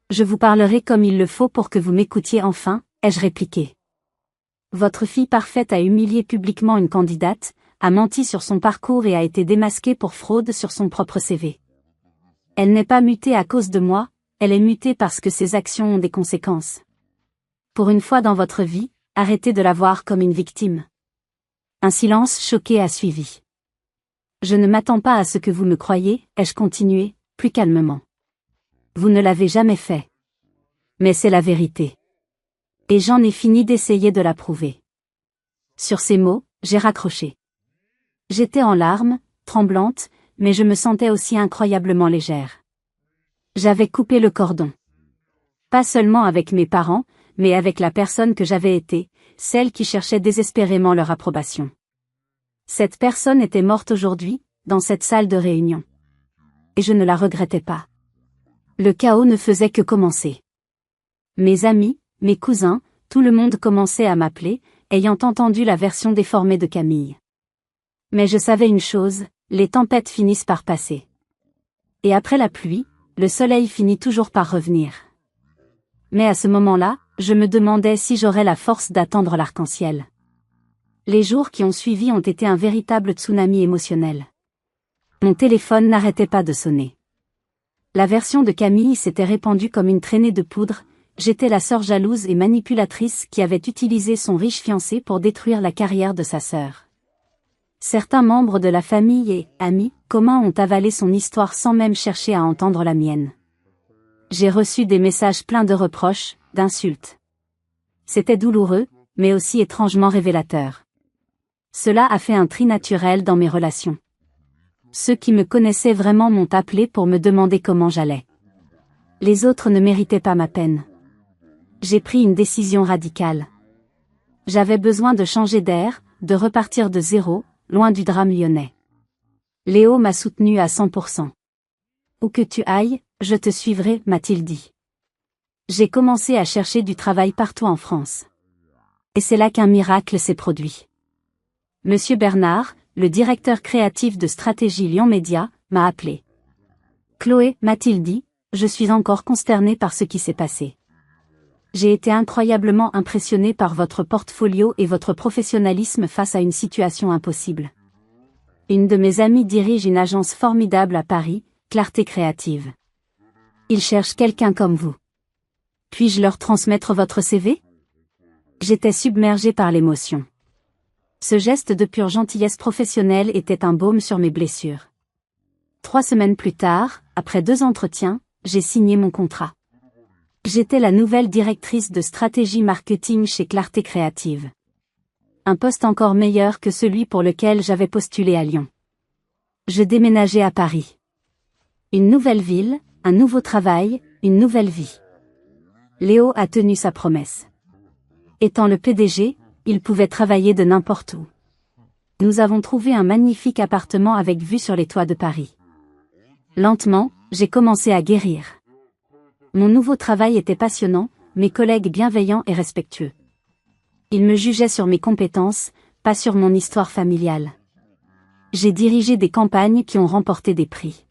Je vous parlerai comme il le faut pour que vous m'écoutiez enfin, ai-je répliqué. Votre fille parfaite a humilié publiquement une candidate, a menti sur son parcours et a été démasquée pour fraude sur son propre CV. Elle n'est pas mutée à cause de moi, elle est mutée parce que ses actions ont des conséquences. Pour une fois dans votre vie, arrêtez de la voir comme une victime. Un silence choqué a suivi. Je ne m'attends pas à ce que vous me croyiez, ai-je continué, plus calmement. Vous ne l'avez jamais fait. Mais c'est la vérité. Et j'en ai fini d'essayer de la prouver. Sur ces mots, j'ai raccroché. J'étais en larmes, tremblante, mais je me sentais aussi incroyablement légère. J'avais coupé le cordon. Pas seulement avec mes parents, mais avec la personne que j'avais été, celle qui cherchait désespérément leur approbation. Cette personne était morte aujourd'hui, dans cette salle de réunion. Et je ne la regrettais pas. Le chaos ne faisait que commencer. Mes amis, mes cousins, tout le monde commençait à m'appeler, ayant entendu la version déformée de Camille. Mais je savais une chose, les tempêtes finissent par passer. Et après la pluie, le soleil finit toujours par revenir. Mais à ce moment-là, je me demandais si j'aurais la force d'attendre l'arc-en-ciel. Les jours qui ont suivi ont été un véritable tsunami émotionnel. Mon téléphone n'arrêtait pas de sonner. La version de Camille s'était répandue comme une traînée de poudre, j'étais la sœur jalouse et manipulatrice qui avait utilisé son riche fiancé pour détruire la carrière de sa sœur. Certains membres de la famille et amis communs ont avalé son histoire sans même chercher à entendre la mienne. J'ai reçu des messages pleins de reproches, d'insultes. C'était douloureux, mais aussi étrangement révélateur. Cela a fait un tri naturel dans mes relations. Ceux qui me connaissaient vraiment m'ont appelé pour me demander comment j'allais. Les autres ne méritaient pas ma peine. J'ai pris une décision radicale. J'avais besoin de changer d'air, de repartir de zéro, loin du drame lyonnais. Léo m'a soutenu à 100%. Où que tu ailles, je te suivrai, m'a-t-il dit. J'ai commencé à chercher du travail partout en France. Et c'est là qu'un miracle s'est produit. Monsieur Bernard, le directeur créatif de Stratégie Lyon Média, m'a appelé. Chloé, m'a-t-il dit, je suis encore consternée par ce qui s'est passé. J'ai été incroyablement impressionnée par votre portfolio et votre professionnalisme face à une situation impossible. Une de mes amies dirige une agence formidable à Paris, Clarté Créative. Ils cherchent quelqu'un comme vous. Puis-je leur transmettre votre CV? J'étais submergée par l'émotion. Ce geste de pure gentillesse professionnelle était un baume sur mes blessures. 3 semaines plus tard, après 2 entretiens, j'ai signé mon contrat. J'étais la nouvelle directrice de stratégie marketing chez Clarté Créative. Un poste encore meilleur que celui pour lequel j'avais postulé à Lyon. Je déménageais à Paris. Une nouvelle ville, un nouveau travail, une nouvelle vie. Léo a tenu sa promesse. Étant le PDG, il pouvait travailler de n'importe où. Nous avons trouvé un magnifique appartement avec vue sur les toits de Paris. Lentement, j'ai commencé à guérir. Mon nouveau travail était passionnant, mes collègues bienveillants et respectueux. Ils me jugeaient sur mes compétences, pas sur mon histoire familiale. J'ai dirigé des campagnes qui ont remporté des prix.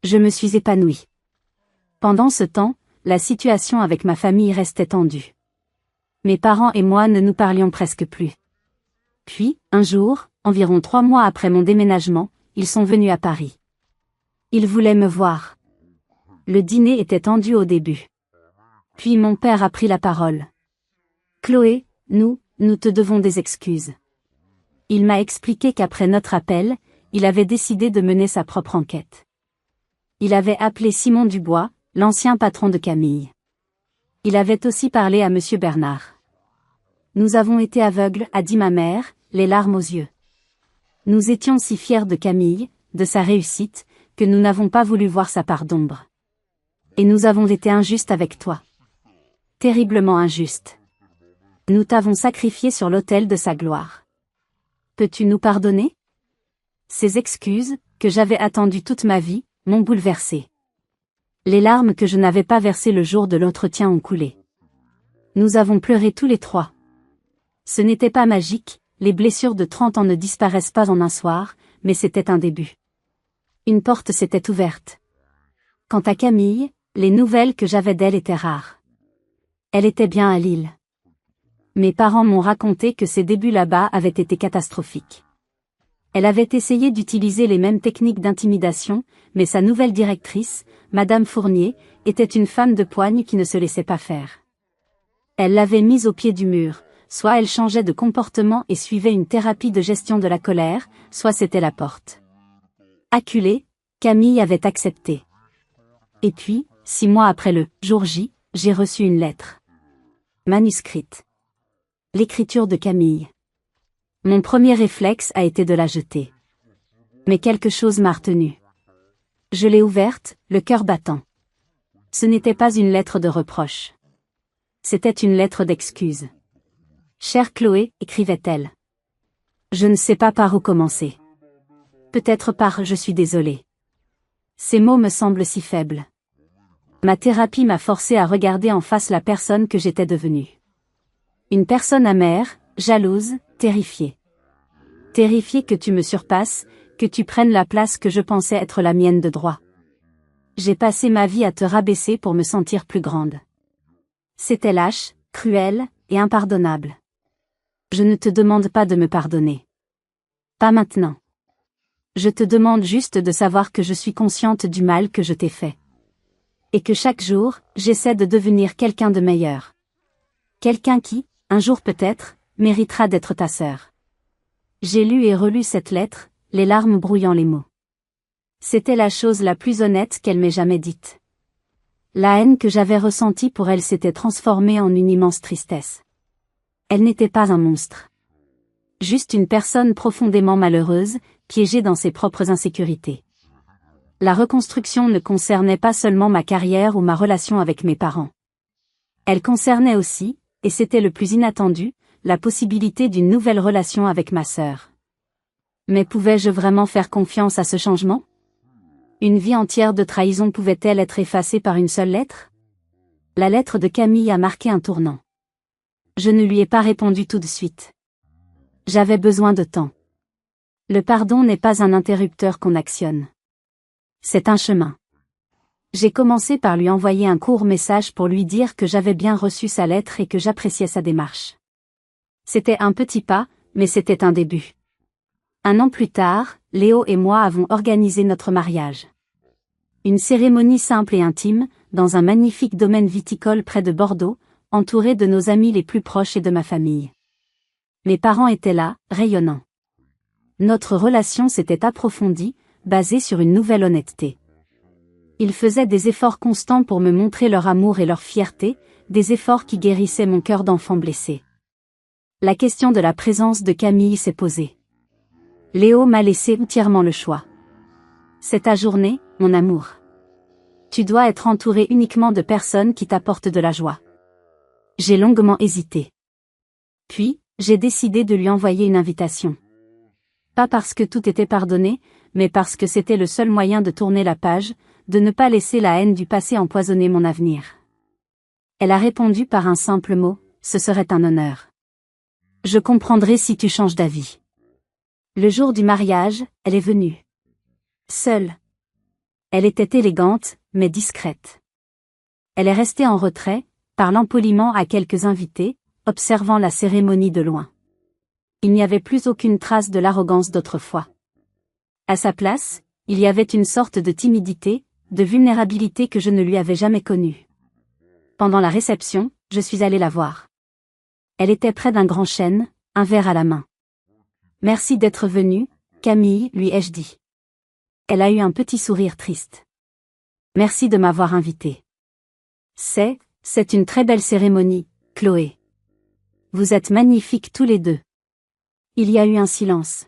Je me suis épanouie. Pendant ce temps, la situation avec ma famille restait tendue. Mes parents et moi ne nous parlions presque plus. Puis, un jour, environ 3 mois après mon déménagement, ils sont venus à Paris. Ils voulaient me voir. Le dîner était tendu au début. Puis mon père a pris la parole. Chloé, nous te devons des excuses. Il m'a expliqué qu'après notre appel, il avait décidé de mener sa propre enquête. Il avait appelé Simon Dubois, l'ancien patron de Camille. Il avait aussi parlé à Monsieur Bernard. Nous avons été aveugles, a dit ma mère, les larmes aux yeux. Nous étions si fiers de Camille, de sa réussite, que nous n'avons pas voulu voir sa part d'ombre. Et nous avons été injustes avec toi. Terriblement injustes. Nous t'avons sacrifié sur l'autel de sa gloire. Peux-tu nous pardonner? Ces excuses, que j'avais attendues toute ma vie, m'ont bouleversée. Les larmes que je n'avais pas versées le jour de l'entretien ont coulé. Nous avons pleuré tous les 3. Ce n'était pas magique, les blessures de 30 ans ne disparaissent pas en un soir, mais c'était un début. Une porte s'était ouverte. Quant à Camille, les nouvelles que j'avais d'elle étaient rares. Elle était bien à Lille. Mes parents m'ont raconté que ses débuts là-bas avaient été catastrophiques. Elle avait essayé d'utiliser les mêmes techniques d'intimidation, mais sa nouvelle directrice, Madame Fournier, était une femme de poigne qui ne se laissait pas faire. Elle l'avait mise au pied du mur, soit elle changeait de comportement et suivait une thérapie de gestion de la colère, soit c'était la porte. Acculée, Camille avait accepté. Et puis, 6 mois après le jour J, j'ai reçu une lettre. Manuscrite. L'écriture de Camille. Mon premier réflexe a été de la jeter. Mais quelque chose m'a retenu. Je l'ai ouverte, le cœur battant. Ce n'était pas une lettre de reproche. C'était une lettre d'excuse. Chère Chloé, écrivait-elle. Je ne sais pas par où commencer. Peut-être par « je suis désolée ». Ces mots me semblent si faibles. Ma thérapie m'a forcé à regarder en face la personne que j'étais devenue. Une personne amère, jalouse, terrifiée. Terrifiée que tu me surpasses, que tu prennes la place que je pensais être la mienne de droit. J'ai passé ma vie à te rabaisser pour me sentir plus grande. C'était lâche, cruel, et impardonnable. Je ne te demande pas de me pardonner. Pas maintenant. Je te demande juste de savoir que je suis consciente du mal que je t'ai fait. Et que chaque jour, j'essaie de devenir quelqu'un de meilleur. Quelqu'un qui, un jour peut-être, méritera d'être ta sœur. J'ai lu et relu cette lettre, les larmes brouillant les mots. C'était la chose la plus honnête qu'elle m'ait jamais dite. La haine que j'avais ressentie pour elle s'était transformée en une immense tristesse. Elle n'était pas un monstre. Juste une personne profondément malheureuse, piégée dans ses propres insécurités. La reconstruction ne concernait pas seulement ma carrière ou ma relation avec mes parents. Elle concernait aussi, et c'était le plus inattendu, la possibilité d'une nouvelle relation avec ma sœur. Mais pouvais-je vraiment faire confiance à ce changement? Une vie entière de trahison pouvait-elle être effacée par une seule lettre? La lettre de Camille a marqué un tournant. Je ne lui ai pas répondu tout de suite. J'avais besoin de temps. Le pardon n'est pas un interrupteur qu'on actionne. C'est un chemin. J'ai commencé par lui envoyer un court message pour lui dire que j'avais bien reçu sa lettre et que j'appréciais sa démarche. C'était un petit pas, mais c'était un début. 1 an plus tard, Léo et moi avons organisé notre mariage. Une cérémonie simple et intime, dans un magnifique domaine viticole près de Bordeaux, entouré de nos amis les plus proches et de ma famille. Mes parents étaient là, rayonnants. Notre relation s'était approfondie, basée sur une nouvelle honnêteté. Ils faisaient des efforts constants pour me montrer leur amour et leur fierté, des efforts qui guérissaient mon cœur d'enfant blessé. La question de la présence de Camille s'est posée. Léo m'a laissé entièrement le choix. C'est ta journée, mon amour. Tu dois être entouré uniquement de personnes qui t'apportent de la joie. J'ai longuement hésité. Puis, j'ai décidé de lui envoyer une invitation. Pas parce que tout était pardonné, mais parce que c'était le seul moyen de tourner la page, de ne pas laisser la haine du passé empoisonner mon avenir. Elle a répondu par un simple mot, ce serait un honneur. Je comprendrai si tu changes d'avis. Le jour du mariage, elle est venue. Seule. Elle était élégante, mais discrète. Elle est restée en retrait, parlant poliment à quelques invités, observant la cérémonie de loin. Il n'y avait plus aucune trace de l'arrogance d'autrefois. À sa place, il y avait une sorte de timidité, de vulnérabilité que je ne lui avais jamais connue. Pendant la réception, je suis allée la voir. Elle était près d'un grand chêne, un verre à la main. Merci d'être venue, Camille, lui ai-je dit. Elle a eu un petit sourire triste. Merci de m'avoir invitée. C'est une très belle cérémonie, Chloé. Vous êtes magnifiques tous les deux. Il y a eu un silence.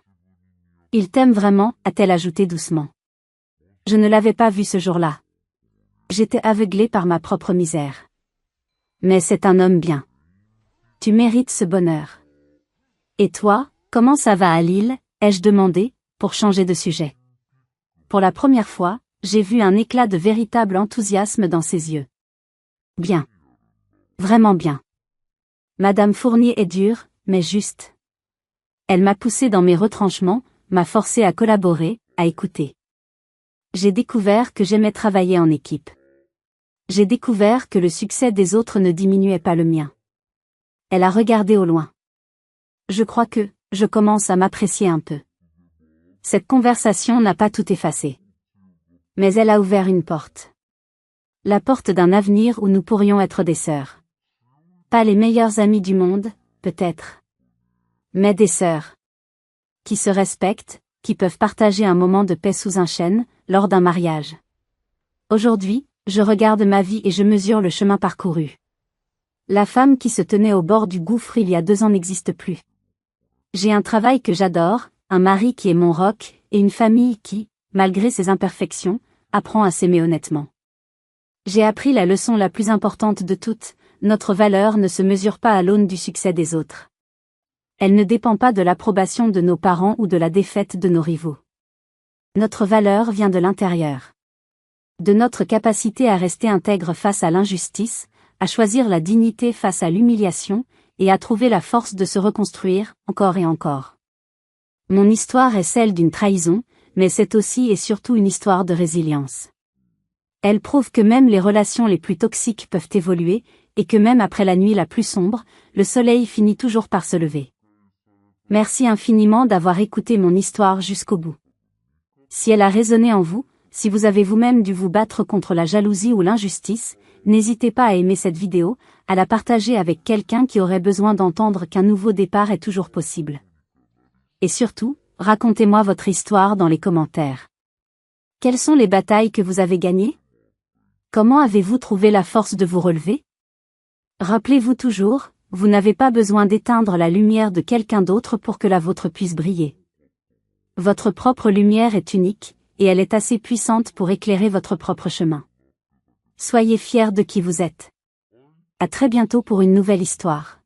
Il t'aime vraiment, a-t-elle ajouté doucement. Je ne l'avais pas vu ce jour-là. J'étais aveuglée par ma propre misère. Mais c'est un homme bien. Tu mérites ce bonheur. Et toi, comment ça va à Lille, ai-je demandé, pour changer de sujet. Pour la première fois, j'ai vu un éclat de véritable enthousiasme dans ses yeux. Bien. Vraiment bien. Madame Fournier est dure, mais juste. Elle m'a poussé dans mes retranchements, m'a forcé à collaborer, à écouter. J'ai découvert que j'aimais travailler en équipe. J'ai découvert que le succès des autres ne diminuait pas le mien. Elle a regardé au loin. Je crois que, je commence à m'apprécier un peu. Cette conversation n'a pas tout effacé. Mais elle a ouvert une porte. La porte d'un avenir où nous pourrions être des sœurs. Pas les meilleurs amis du monde, peut-être. Mais des sœurs. Qui se respectent, qui peuvent partager un moment de paix sous un chêne, lors d'un mariage. Aujourd'hui, je regarde ma vie et je mesure le chemin parcouru. La femme qui se tenait au bord du gouffre il y a 2 ans n'existe plus. J'ai un travail que j'adore, un mari qui est mon roc, et une famille qui, malgré ses imperfections, apprend à s'aimer honnêtement. J'ai appris la leçon la plus importante de toutes, notre valeur ne se mesure pas à l'aune du succès des autres. Elle ne dépend pas de l'approbation de nos parents ou de la défaite de nos rivaux. Notre valeur vient de l'intérieur. De notre capacité à rester intègre face à l'injustice, à choisir la dignité face à l'humiliation, et à trouver la force de se reconstruire, encore et encore. Mon histoire est celle d'une trahison, mais c'est aussi et surtout une histoire de résilience. Elle prouve que même les relations les plus toxiques peuvent évoluer, et que même après la nuit la plus sombre, le soleil finit toujours par se lever. Merci infiniment d'avoir écouté mon histoire jusqu'au bout. Si elle a résonné en vous, si vous avez vous-même dû vous battre contre la jalousie ou l'injustice, n'hésitez pas à aimer cette vidéo, à la partager avec quelqu'un qui aurait besoin d'entendre qu'un nouveau départ est toujours possible. Et surtout, racontez-moi votre histoire dans les commentaires. Quelles sont les batailles que vous avez gagnées? Comment avez-vous trouvé la force de vous relever? Rappelez-vous toujours, vous n'avez pas besoin d'éteindre la lumière de quelqu'un d'autre pour que la vôtre puisse briller. Votre propre lumière est unique, et elle est assez puissante pour éclairer votre propre chemin. Soyez fiers de qui vous êtes. À très bientôt pour une nouvelle histoire.